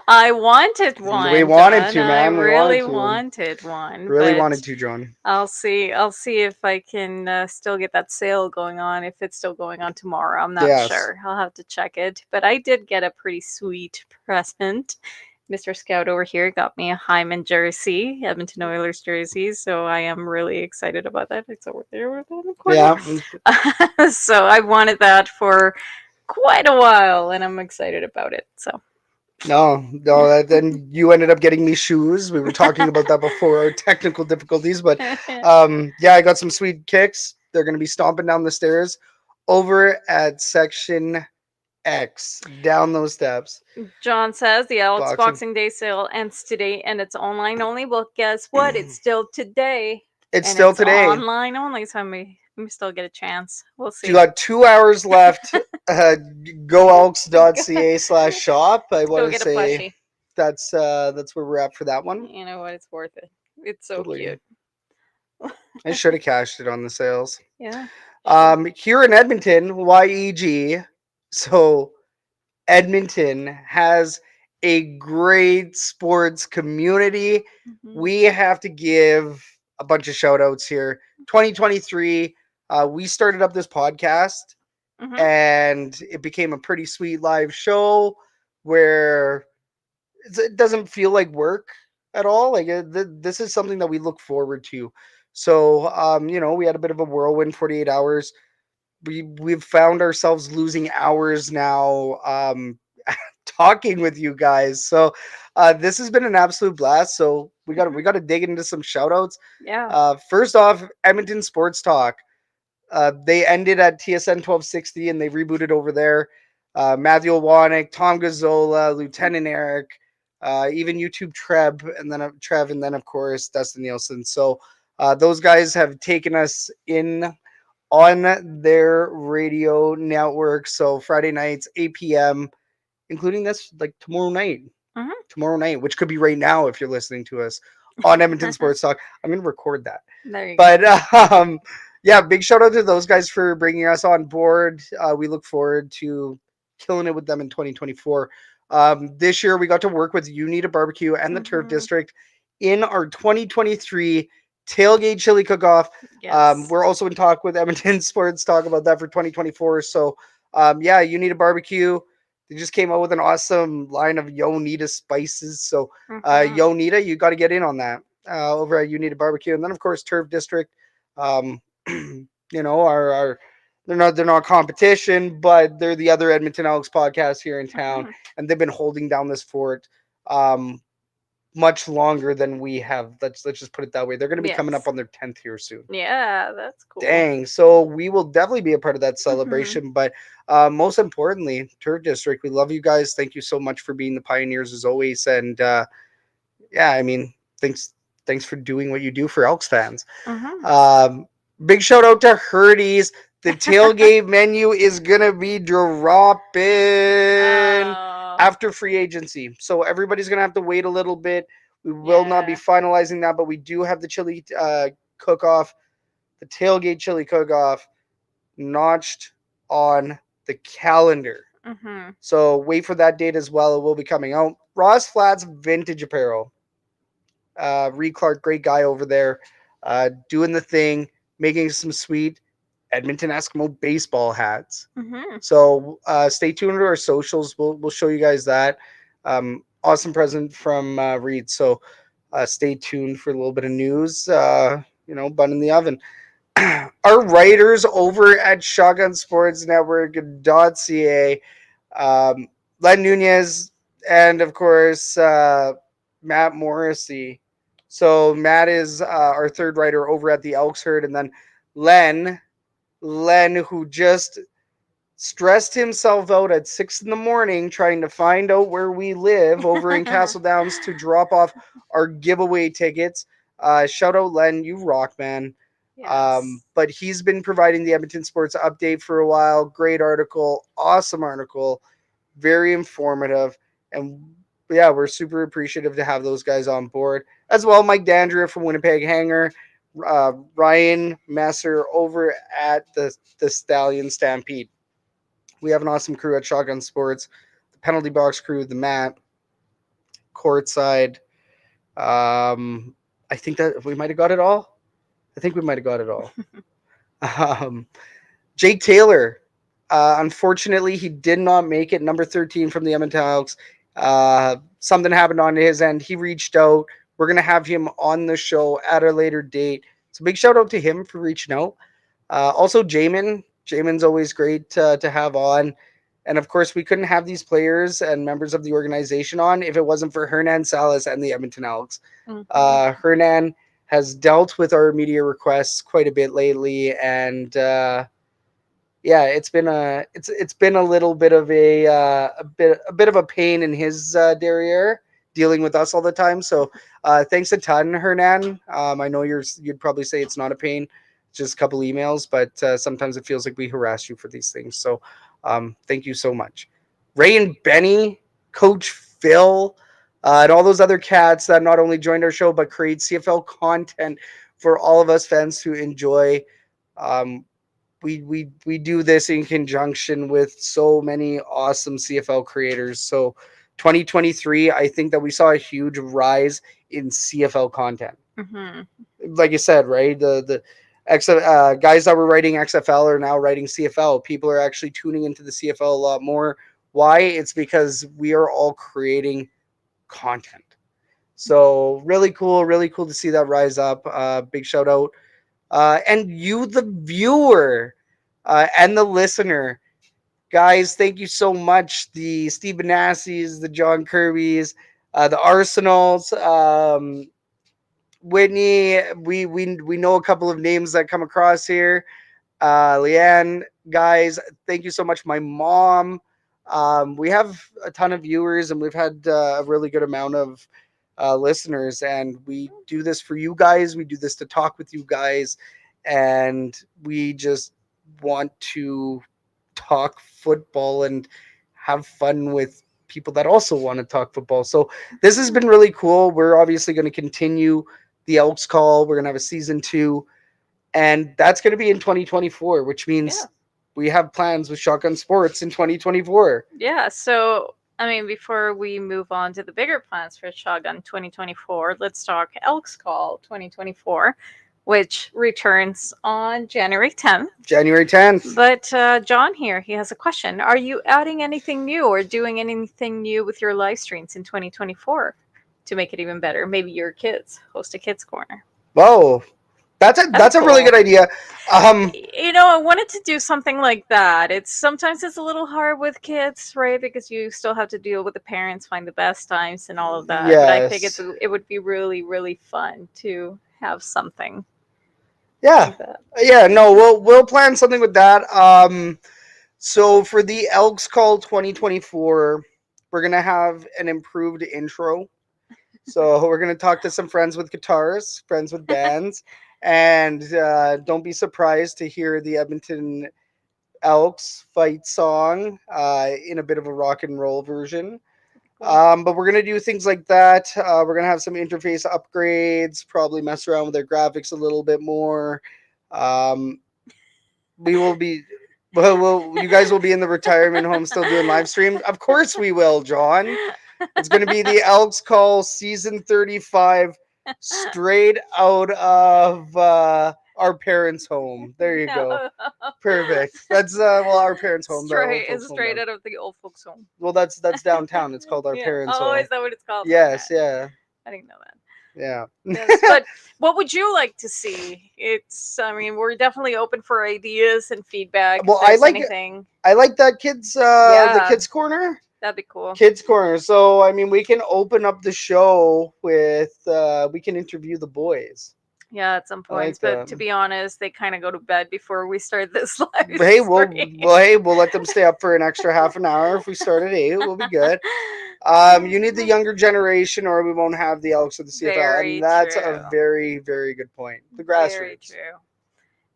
I wanted we one, wanted John. to, I man. We wanted really to. wanted one, Really but wanted to, John. I'll see. I'll see if I can still get that sale going on. If it's still going on tomorrow, I'm not Yes. sure. I'll have to check it. But I did get a pretty sweet present, Mr. Scout over here got me a Hyman jersey, Edmonton Oilers jersey, so I am really excited about that. It's over there in the corner. Yeah. So I wanted that for quite a while, and I'm excited about it. So No. Then you ended up getting me shoes. We were talking about that before, our technical difficulties, but yeah, I got some sweet kicks. They're going to be stomping down the stairs over at section X, down those steps. John says the Elks Boxing. Boxing Day sale ends today, and it's online only. Well, guess what? It's still today, It's and still it's today. online only. So we still get a chance. We'll You see. got 2 hours left. GoElks.ca/shop. I Go want to get a say plushie. that's where we're at for that one. You know what? It's worth it. It's so Totally. cute. I should have cashed it on the sales. Yeah. Here in Edmonton, YEG. So Edmonton has a great sports community. Mm-hmm. We have to give a bunch of shout outs here. 2023, we started up this podcast Mm-hmm. and it became a pretty sweet live show where it doesn't feel like work at all. Like this is something that we look forward to. So, we had a bit of a whirlwind 48 hours. We've found ourselves losing hours now talking with you guys. So this has been an absolute blast. So we got to dig into some shout outs. Yeah. First off, Edmonton Sports Talk. They ended at TSN 1260 and they rebooted over there. Matthew Owanek, Tom Gazzola, Lieutenant Eric, even YouTube Trev, and then of course Dustin Nielsen. So those guys have taken us in on their radio network. So Friday nights, 8 p.m., including this like tomorrow night, which could be right now if you're listening to us on Edmonton Mm-hmm. Sports Talk. I'm going to record that. There you But yeah, big shout out to those guys for bringing us on board. We look forward to killing it with them in 2024. This year, we got to work with You Need a Barbecue and the Turf Mm-hmm. District in our 2023 tailgate chili cook-off. Yes. We're also in talk with Edmonton Sports Talk about that for 2024. So, yeah, You Need a Barbecue. They just came out with an awesome line of Yo Nita spices. So, Mm-hmm. Yo Nita, you got to get in on that over at You Need a Barbecue. And then, of course, Turf District. Um, our they're not competition, but they're the other Edmonton Elks podcast here in town, Mm-hmm. and they've been holding down this fort um, much longer than we have. Let's just put it that way. They're going to be coming up Yes. on their 10th here soon. Yeah, that's cool. Dang. So we will definitely be a part of that Mm-hmm. celebration. But most importantly, Turf District, we love you guys. Thank you so much for being the pioneers as always. And yeah, I mean, thanks for doing what you do for Elks fans. Mm-hmm. Um, Big shout out to Herdy's. The tailgate menu is gonna be dropping Oh, after free agency, so everybody's gonna have to wait a little bit. We will not be yeah. finalizing that, but we do have the chili cook off, the tailgate chili cook off, notched on the calendar. Mm-hmm. So wait for that date as well. It will be coming out. Ross Flats Vintage Apparel. Reed Clark, great guy over there, doing the thing, making some sweet Edmonton Eskimo baseball hats. Mm-hmm. So stay tuned to our socials. We'll show you guys that. Awesome present from Reed. So stay tuned for a little bit of news. Bun in the oven. Our writers over at ShotgunSportsNetwork.ca, Len Nunez, and of course Matt Morrissey. So Matt is our third writer over at the Elks Herd, and then Len, who just stressed himself out at 6 in the morning trying to find out where we live over in Castle Downs to drop off our giveaway tickets. Shout out Len, you rock, man. Yes. But he's been providing the Edmonton Sports Update for a while. Great article, awesome article, very informative, and yeah, we're super appreciative to have those guys on board as well. Mike Dandria from Winnipeg Hanger, Ryan Messer over at the Stallion Stampede. We have an awesome crew at Shotgun Sports, the penalty box crew, the mat, courtside. I think that we might have got it all. I think we might have got it all. Um, Jake Taylor, unfortunately, he did not make it. Number 13 from the Edmonton Elks. Something happened on his end. He reached out. We're gonna have him on the show at a later date. So big shout out to him for reaching out. Also, Jamin. Jamin's always great to have on. And of course, we couldn't have these players and members of the organization on if it wasn't for Hernan Salas and the Edmonton Elks. Hmm. Hernan has dealt with our media requests quite a bit lately, and yeah, it's been a little bit of a bit of a pain in his derriere dealing with us all the time. So thanks a ton, Hernan. I know you'd probably say it's not a pain, just a couple emails, but sometimes it feels like we harass you for these things. So thank you so much, Ray and Benny, Coach Phil. And all those other cats that not only joined our show but create CFL content for all of us fans to enjoy. Um, we do this in conjunction with so many awesome CFL creators. So 2023, I think that we saw a huge rise in CFL content. Hmm. Like you said, right? The guys that were writing XFL are now writing CFL. People are actually tuning into the CFL a lot more. Why? It's because we are all creating content. So really cool to see that rise up. Big shout out and you, the viewer, and the listener. Guys, thank you so much. The Steve Benassis, the John Kirby's, the Arsenals, Whitney. We know a couple of names that come across here. Leanne, guys, thank you so much. My mom. We have a ton of viewers, and we've had a really good amount of listeners. And we do this for you guys. We do this to talk with you guys, and we just want to talk football and have fun with people that also want to talk football. So this has been really cool. We're obviously going to continue the Elks call. We're going to have a season 2, and that's going to be in 2024, which Yeah. means we have plans with Shotgun Sports in 2024. Yeah. So, I mean, before we move on to the bigger plans for Shotgun 2024, let's talk Elks Call 2024, which returns on January 10th. January 10th. But John here, he has a question. Are you adding anything new or doing anything new with your live streams in 2024 to make it even better? Maybe your kids host a kids corner. Whoa, That'd be that's a really cool. good idea. Um, I wanted to do something like that. It's a little hard with kids, right? Because you still have to deal with the parents, find the best times and all of that. But I think yes, it would be really, really fun to have something yeah, like that. yeah. No, we'll plan something with that. So for the Elks Call 2024, we're gonna have an improved intro. So we're gonna talk to some friends with guitars, friends with bands, and don't be surprised to hear the Edmonton Elks fight song in a bit of a rock and roll version. Cool. But we're gonna do things like that. We're gonna have some interface upgrades, probably mess around with their graphics a little bit more. Um, we will be. You guys will be in the retirement home still doing live streams. Of course we will, John. It's going to be the Elks Call season 35, straight out of our parents' home. There you go. No. Perfect. That's our parents' home, the old folks' home Straight down. out of the old folks home. Well, that's downtown. It's called our Yeah. parents' Oh, home. is that what it's called? Okay. Yes, yeah, I didn't know that. yeah. Yes, but what would you like to see? I mean, we're definitely open for ideas and feedback if Well, there's anything. I like that the Yeah, kids corner. that'd be cool. Kids corner. So I mean, we can open up the show with we can interview the boys. Yeah, at some I like points, but that. to be honest, they kind of go to bed before we start this live Hey, stream. we'll let them stay up for an extra half an hour. If we start at 8, we'll be good. You need the younger generation, or we won't have the Elks of the CFL, and Very that's a true. very, very good point. The Very grassroots. true.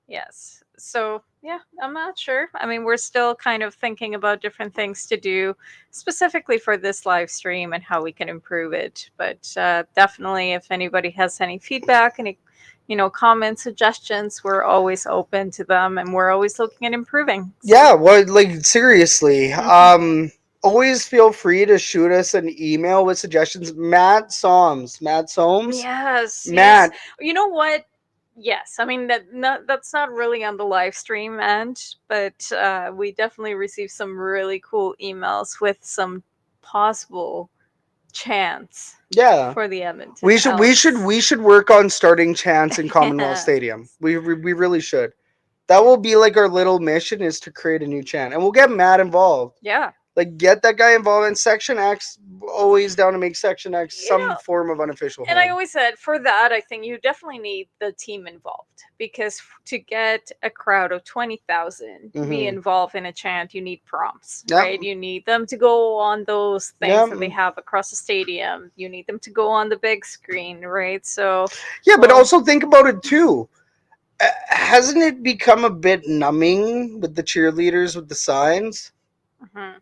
Yes. So, yeah, I'm not sure. I mean, we're still kind of thinking about different things to do specifically for this live stream and how we can improve it. But definitely, if anybody has any feedback, any comments, suggestions, we're always open to them and we're always looking at improving. So, Yeah, well, like seriously. mhm. Always feel free to shoot us an email with suggestions. Matt Soames, Yes, Matt. you know what? Yes, I mean that's not really on the live stream end, but we definitely received some really cool emails with some possible chance Yeah. for the Edmonton We should work on starting chants in Commonwealth Elks. Stadium. We really should. That will be like our little mission, is to create a new chant, and we'll get Matt involved. Yeah. Like, get that guy involved. And Section X, always down to make Section X You some know, form of unofficial and I home. always said for that, I think you definitely need the team involved because to get a crowd of 20,000 to be Mm-hmm. involved in a chant, you need prompts, Yep. right? You need them to go on those things Yep. that they have across the stadium. You need them to go on the big screen, right? So, Yeah, but well, also think about it too. Hasn't it become a bit numbing with the cheerleaders with the signs? mhm.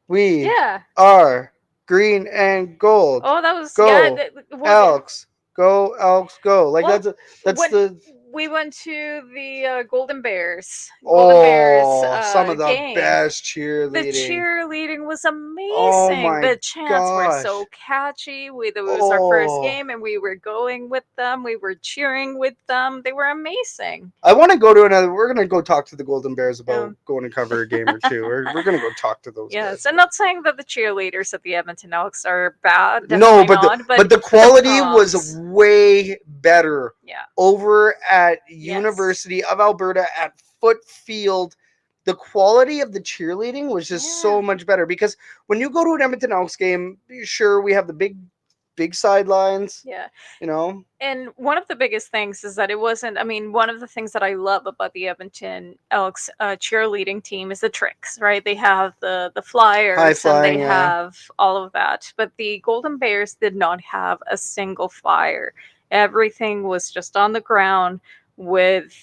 We Yeah. are green and gold. Oh, that was yeah. Go Well, Elks. Go Elks. Go. Like well, that's when the we went to the Golden Bears oh, some of the game. best The cheerleading. cheerleading was Oh amazing. my The chants were so gosh. catchy. It was our first Oh, game, and we were going with them. We were cheering with them. They were amazing. I want to go to another. We're gonna go talk to the Golden Bears about Um, going to cover a game or two. We're gonna go talk to those yes, guys. I'm not saying that the cheerleaders at the Edmonton Elks are bad. No, Definitely but not. the But the quality was prompts, way better yeah, over at yes, University of Alberta at Foot Field. The quality of the cheerleading was just yeah. so much better, because when you go to an Edmonton Elks game, sure, we have the big sidelines, Yeah. you know. And one of the biggest things is that it wasn't, I mean, one of the things that I love about the Edmonton Elks cheerleading team is the tricks, right? They have the High flyers and they flying, yeah. have all of that. But the Golden Bears did not have a single flyer. Everything was just on the ground with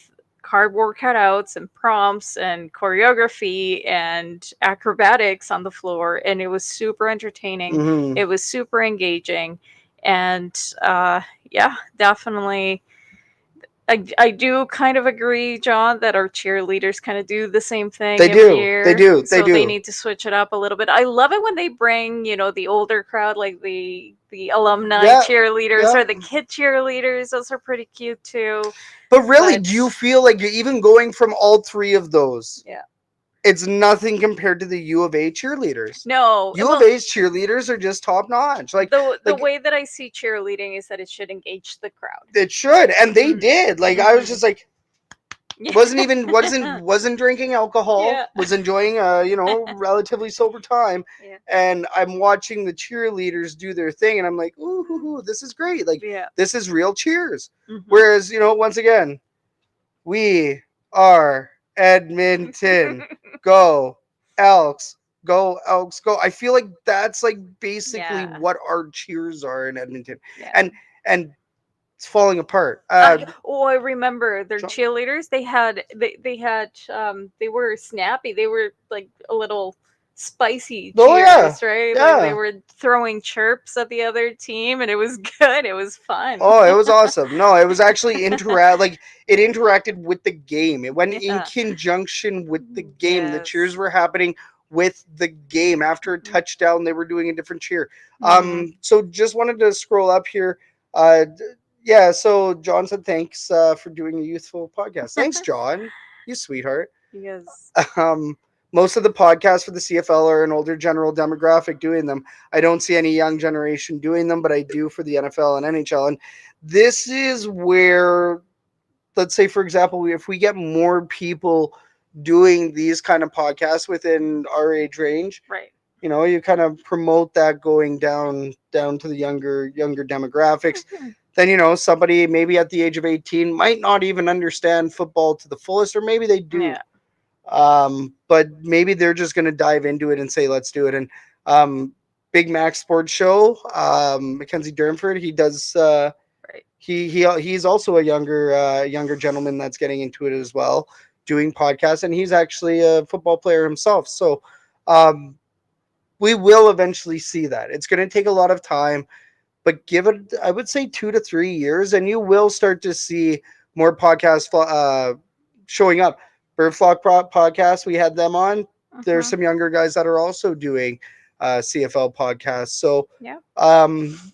cardboard cutouts and prompts and choreography and acrobatics on the floor. And it was super entertaining. Hmm. It was super engaging. And yeah, definitely. I do kind of agree, John, that our cheerleaders kind of do the same thing They every do, they year. do, they So they do. need to switch it up a little bit. I love it when they bring, the older crowd, like the alumni Yeah, cheerleaders yeah. or the kid cheerleaders. Those are pretty cute too. But really, But do you feel like you're even going from all three of those? yeah, It's nothing compared to the U of A cheerleaders. no. U of Well, A's cheerleaders are just top notch. the Like way that I see cheerleading is that it should engage the crowd. it should, and they Mm. did. Like, I was Hmm. just like, wasn't drinking alcohol, Yeah. was enjoying a relatively sober time, Yeah. and I'm watching the cheerleaders do their thing, and I'm like, ooh, hoo, hoo, this is great. Like, Yeah. this is real cheers. Hmm. Whereas, once again, we are Edmonton. Go Elks. Go Elks. Go. I feel like that's like basically Yeah. what our cheers are in Edmonton. Yeah. And it's falling apart. I remember their Jo- cheerleaders. They were snappy. They were like a little spicy oh yeah. cheers, right? Like they Yeah. were throwing chirps at the other team, and it was good. It was fun. Oh, it was awesome. No, it was actually like it interacted with the game. It went in Yeah. conjunction with the game. The cheers Yes. were happening with the game. After a touchdown, they were doing a different cheer. Hmm. So just wanted to scroll up here. Uh, d- yeah. So John said thanks for doing a youthful podcast. Thanks, John. You sweetheart. Because Um, most of the podcasts for the CFL are an older general demographic doing them. I don't see any young generation doing them, but I do for the NFL and NHL. And this is where, let's say, for example, if we get more people doing these kind of podcasts within our age range, right. you kind of promote that going down to the younger demographics. Then somebody maybe at the age of 18 might not even understand football to the fullest, or maybe they do. Yeah. But maybe they're just going to dive into it and say, let's do it. And Big Mac Sports Show, Mackenzie Durnford, he does. Right. He's also a younger gentleman that's getting into it as well, doing podcasts, and he's actually a football player himself. So we will eventually see that. It's going to take a lot of time, but give it, I would say, 2 to 3 years, and you will start to see more podcasts showing up. Bird Flock podcast, we had them on. There's Hmm. some younger guys that are also doing CFL podcasts. So Yeah.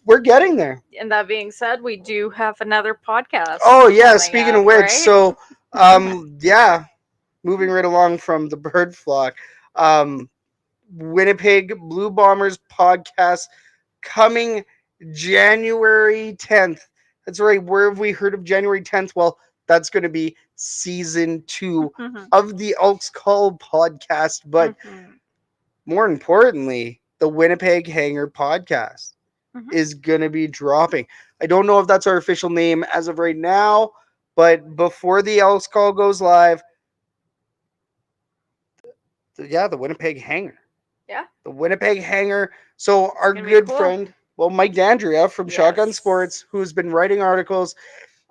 we're getting there. And that being said, we do have another podcast Oh yeah, coming speaking of up, which, right? so yeah, moving right along from the Bird Flock. Um, Winnipeg Blue Bombers podcast coming January 10th. That's right. Where have we heard of January 10th? Well, that's going to be season 2 Mhm. of the Elks Call podcast. But Mhm. more importantly, the Winnipeg Hanger podcast Mhm. is going to be dropping. I don't know if that's our official name as of right now, but before the Elks Call goes live, yeah, the Winnipeg Hanger. Yeah, The Winnipeg Hanger. So it's our gonna be good cool. friend, well, Mike Dandria from Shotgun Yes. Sports, who's been writing articles.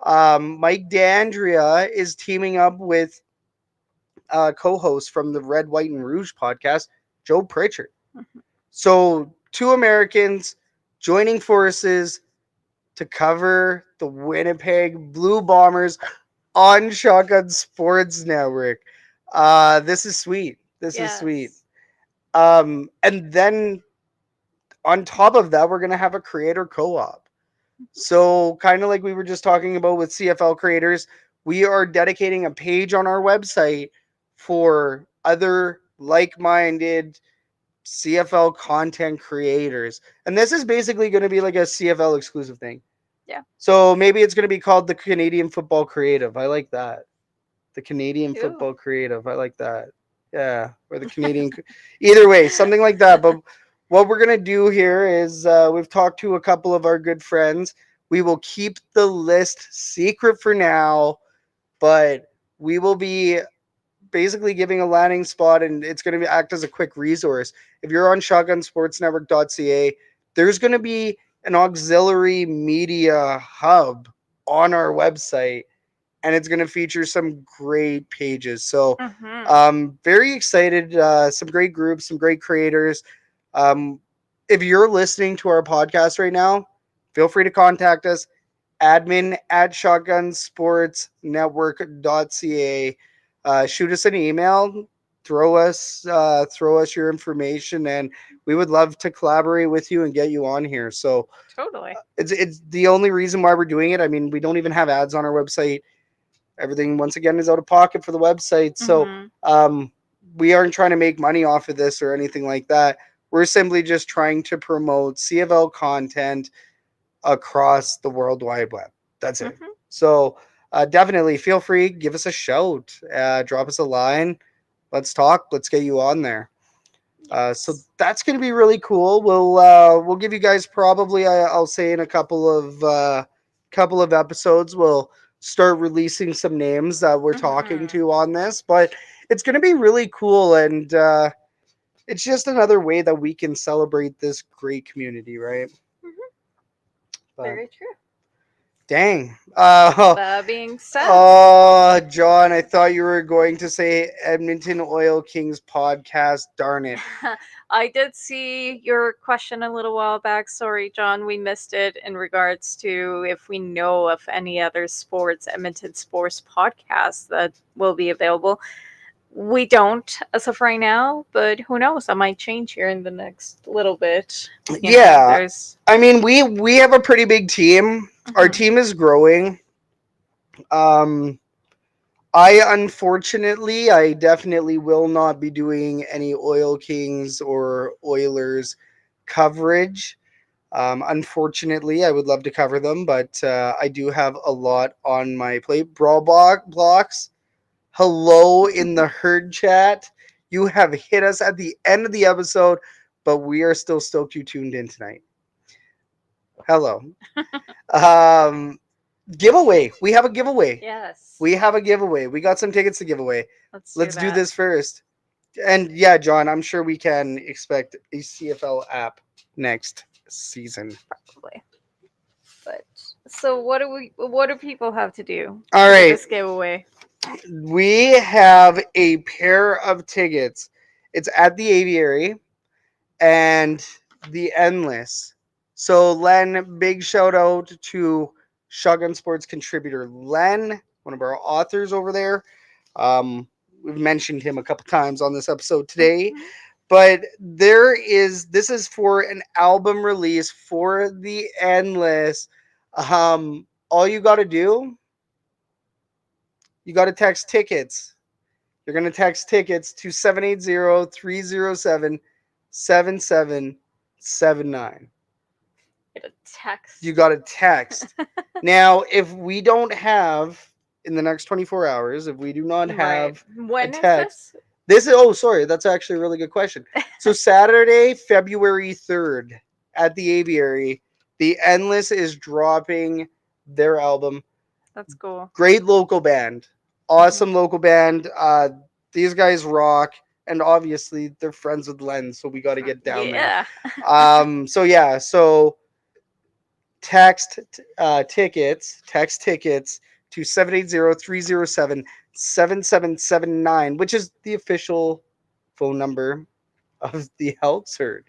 Mike Dandria is teaming up with co-host from the Red, White, and Rouge podcast, Joe Pritchard. Mhm. So two Americans joining forces to cover the Winnipeg Blue Bombers on Shotgun Sports Network. This is sweet. This is sweet. Yes. And then on top of that, we're gonna have a creator co-op. Mhm. So kind of like we were just talking about with CFL creators, we are dedicating a page on our website for other like-minded CFL content creators. And this is basically going to be like a CFL exclusive thing. Yeah. So maybe it's going to be called the Canadian Football Creative. I like that. The Canadian Ooh. Football Creative. I like that. Yeah, or the Canadian. Either way, something like that. But what we're gonna do here is we've talked to a couple of our good friends. We will keep the list secret for now, but we will be basically giving a landing spot, and it's going to act as a quick resource. If you're on shotgunsportsnetwork.ca, there's going to be an auxiliary media hub on our website, and it's going to feature some great pages. So, Mhm. very excited. Some great groups, some great creators. Um, if you're listening to our podcast right now, feel free to contact us, admin at shotgunsportsnetwork.ca. Shoot us an email, throw us your information, and we would love to collaborate with you and get you on here. So Totally. it's the only reason why we're doing it. I mean, we don't even have ads on our website. Everything once again is out of pocket for the website. So Mhm. um, we aren't trying to make money off of this or anything like that. We're simply just trying to promote CFL content across the World Wide Web. That's it. Mhm. So definitely feel free, give us a shout, drop us a line. Let's talk. Let's get you on there. So Yes. that's going to be really cool. We'll give you guys probably I'll say in a couple of episodes we'll start releasing some names that we're talking Mhm. to on this, but it's going to be really cool, and it's just another way that we can celebrate this great community, right? Mhm. But Very true. dang. That being said, Oh, John, I thought you were going to say Edmonton Oil Kings podcast. Darn it. I did see your question a little while back. Sorry, John, we missed it in regards to if we know of any other sports, Edmonton sports podcasts that will be available. We don't as of right now, but who knows? That might change here in the next little bit. Yeah. There's. I mean, we have a pretty big team. Our Mhm. team is growing. Um I definitely will not be doing any Oil Kings or Oilers coverage. Unfortunately, I would love to cover them, but I do have a lot on my plate. Blocks. Hello in the herd chat. You have hit us at the end of the episode, but we are still stoked you tuned in tonight. Hello. Um, giveaway. We have a giveaway. Yes. We have a giveaway. We got some tickets to give away. Let's do Let's do that. this first. And yeah, John, I'm sure we can expect a CFL app next season. Probably. But so what do people have to do All to get right. this giveaway? We have a pair of tickets. It's at the aviary and the Endless. So Len, big shout out to Shotgun Sports contributor Len, one of our authors over there. We've mentioned him a couple times on this episode today, Mhm. but this is for an album release for the Endless. All you got to do, you got to text tickets. You're going to text tickets to 780-307 7779. Get a text. You got a text. Now, if we don't have in the next 24 hours, if we do not Right. have a When is text, this? this is, oh, sorry, that's actually a really good question. So, Saturday, February 3rd at the Aviary, the Endless is dropping their album. That's cool. Great local band. Mhm. Awesome local band. These guys rock. And obviously, they're friends with Len, so we got to get down there. Yeah. So, yeah, so text tickets to 780-307-7779, which is the official phone number of the Elks herd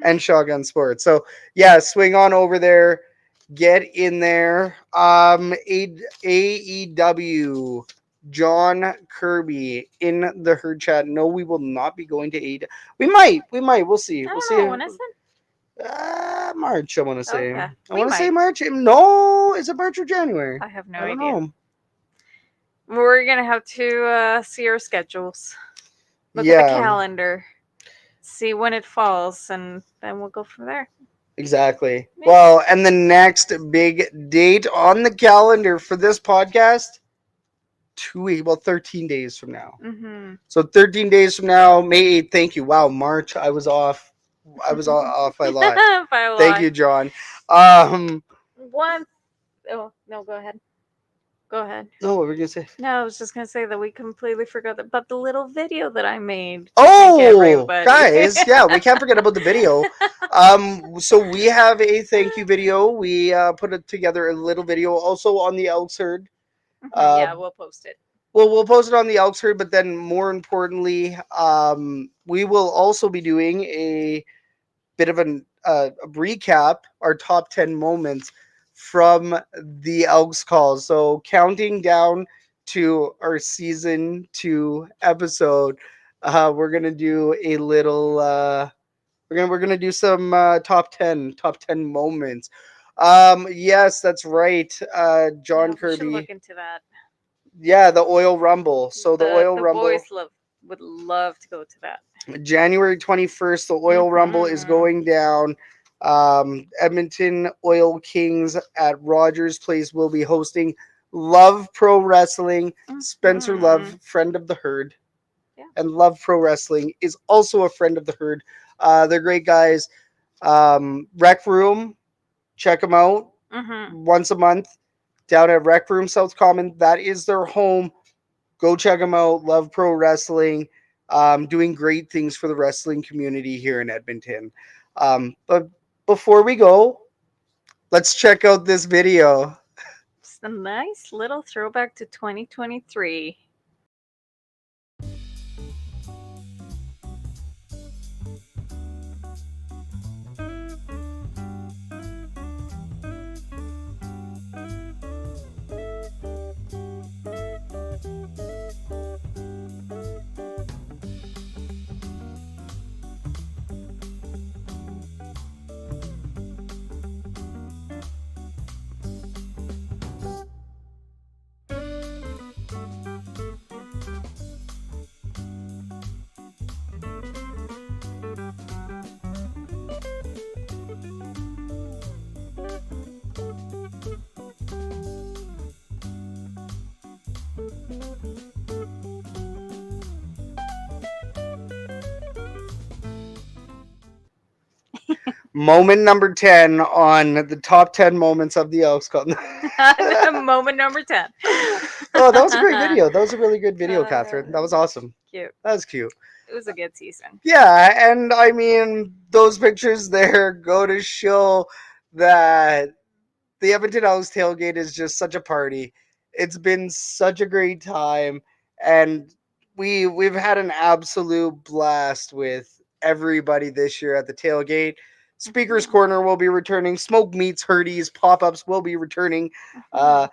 and Shotgun Sports. So yeah, swing on over there, get in there. AEW, John Kirby in the herd chat. No, we will not be going to AEW. We might, we'll see, I we'll don't know. see. When is it? March, I want to say. Okay. I We want to say might. March. No, is it March or January? I have no I don't idea. know. We're gonna have to see our schedules. Look at the Yeah, calendar. See when it falls, and then we'll go from there. exactly. Yeah. Well, and the next big date on the calendar for this podcast, 2 weeks, well, 13 days from now. Mhm. So 13 days from now, May 8th. Thank you. Wow, March, I was off. I was off by a lot. By a Thank lot. you, John. Um, One. Oh no, go ahead. Go ahead. no, what were we gonna say? No, I was just gonna say that we completely forgot about the little video that I made to thank Oh, everybody. guys, yeah, we can't forget about the video. So we have a thank you video. We put it together a little video also on the Elks herd. Mhm, Uh, yeah, we'll post it. well, we'll post it on the Elks herd, but then more importantly, we will also be doing a bit of a recap, our top 10 moments from the Elks calls. So counting down to our season 2 episode, we're gonna do a little. We're gonna do some top ten moments. Yes, that's right. Yeah, John we should Kirby. look into that. Yeah, the oil rumble. So the oil The rumble. boys love would love to go to that. January 21st, the oil rumble is Mhm. going down. Edmonton Oil Kings at Rogers Place will be hosting Love Pro Wrestling. Spencer Mhm. Love, friend of the herd, Yeah. and Love Pro Wrestling is also a friend of the herd. They're great guys. Rec Room, check them out Mhm. once a month down at Rec Room South Common. That is their home. Go check them out. Love Pro Wrestling. Doing great things for the wrestling community here in Edmonton. But before we go, let's check out this video. It's a nice little throwback to 2023. Moment number 10 on the top 10 moments of the Elks Club. Moment number 10. Oh, that was a great video. That was a really good video, Catherine. That was awesome. Cute. That was cute. It was a good season. Yeah, and I mean, those pictures there go to show that the Edmonton Elks tailgate is just such a party. It's been such a great time, and we've had an absolute blast with everybody this year at the tailgate. Speakers Mhm. Corner will be returning. Smoke Meats Hurdies pop ups will be returning. Uh, Mhm.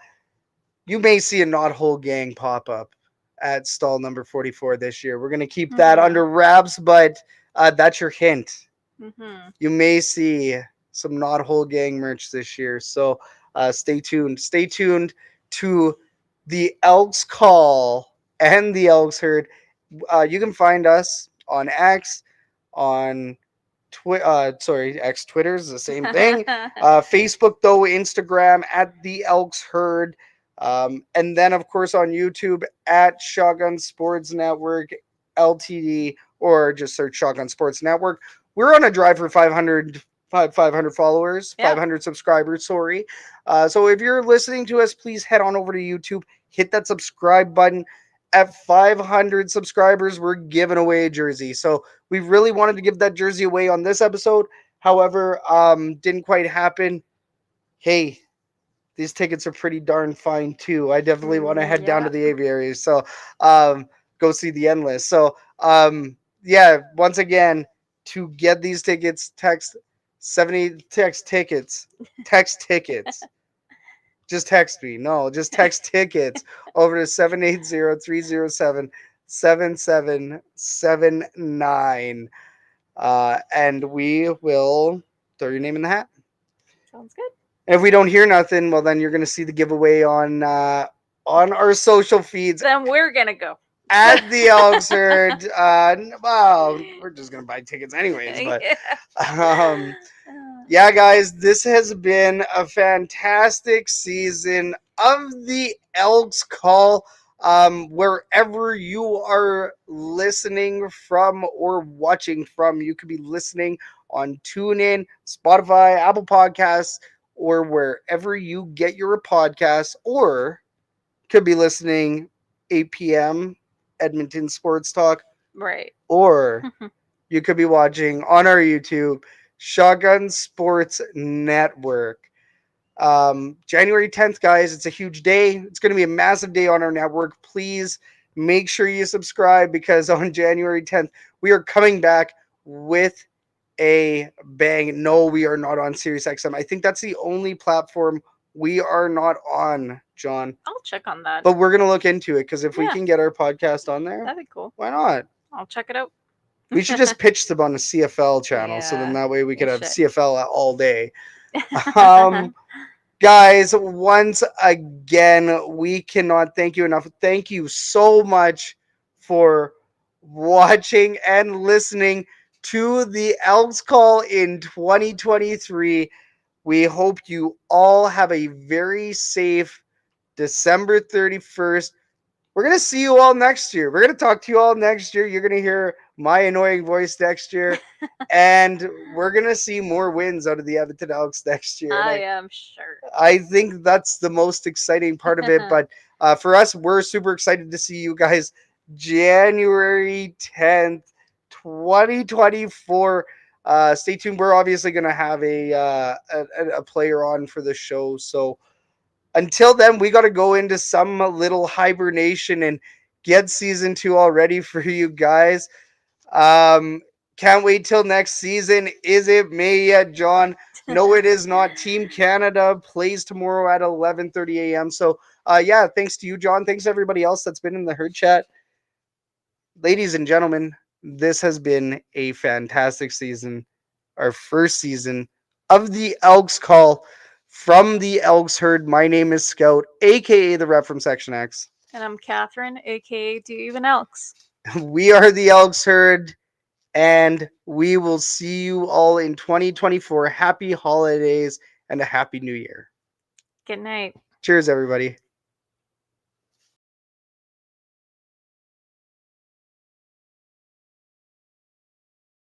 you may see a Not Whole Gang pop up at stall number 44 this year. We're gonna keep that Mhm. under wraps, but that's your hint. Mhm. You may see some Not Whole Gang merch this year. So stay tuned. Stay tuned to the Elks Call and the Elks Herd. You can find us on X, on X, Twitter is the same thing. Facebook though, Instagram at the Elks Herd, and then of course on YouTube at Shotgun Sports Network LTD, or just search Shotgun Sports Network. We're on a drive for 500 followers, Yeah. 500 subscribers. Sorry. So if you're listening to us, please head on over to YouTube, hit that subscribe button. At 500 subscribers, we're giving away a jersey. So we really wanted to give that jersey away on this episode. However, didn't quite happen. Hey, these tickets are pretty darn fine too. I definitely want to head down Yeah. to the aviary. So um, go see the Endless. So yeah, once again, to get these tickets, text 70 text tickets. Text tickets. Just text me. No, just text tickets over to 780-307-7779. And we will throw your name in the hat. Sounds good. And if we don't hear nothing, well, then you're going to see the giveaway on our social feeds Then we're gonna go. at the Elks Herd. Well, we're just going to buy tickets anyways. But um, yeah, guys, this has been a fantastic season of the Elks Call. Wherever you are listening from or watching from, you could be listening on TuneIn, Spotify, Apple Podcasts, or wherever you get your podcasts, or could be listening 8 p.m. Edmonton Sports Talk, Right. or you could be watching on our YouTube, Shotgun Sports Network. January 10th, guys, it's a huge day. It's going to be a massive day on our network. Please make sure you subscribe, because on January 10th, we are coming back with a bang. No, we are not on SiriusXM. I think that's the only platform we are not on, John. I'll check on that. But we're going to look into it, because if we Yeah. can get our podcast on there, That'd be cool. why not? I'll check it out. We should just pitch them on the CFL channel, so then Yeah, that way we could we have should. CFL all day. Guys, once again, we cannot thank you enough. Thank you so much for watching and listening to the Elks Call in 2023. We hope you all have a very safe December 31st. We're going to see you all next year. We're going to talk to you all next year. You're going to hear my annoying voice next year. And we're going to see more wins out of the Edmonton Elks next year. I am sure. I think that's the most exciting part of it. But for us, we're super excited to see you guys January 10th, 2024. Stay tuned. We're obviously going to have a player on for the show. So until then, we got to go into some little hibernation and get season 2 all ready for you guys. Can't wait till next season. Is it May yet, John? No, it is not. Team Canada plays tomorrow at 11:30 a.m. So, yeah, thanks to you, John. Thanks to everybody else that's been in the herd chat. Ladies and gentlemen, this has been a fantastic season. Our first season of the Elks Call from the Elks Herd. My name is Scout, aka the rep from Section X. And I'm Catherine, aka Do You Even Elks? We are the Elks Herd, and we will see you all in 2024. Happy holidays and a happy new year. Good night. Cheers, everybody.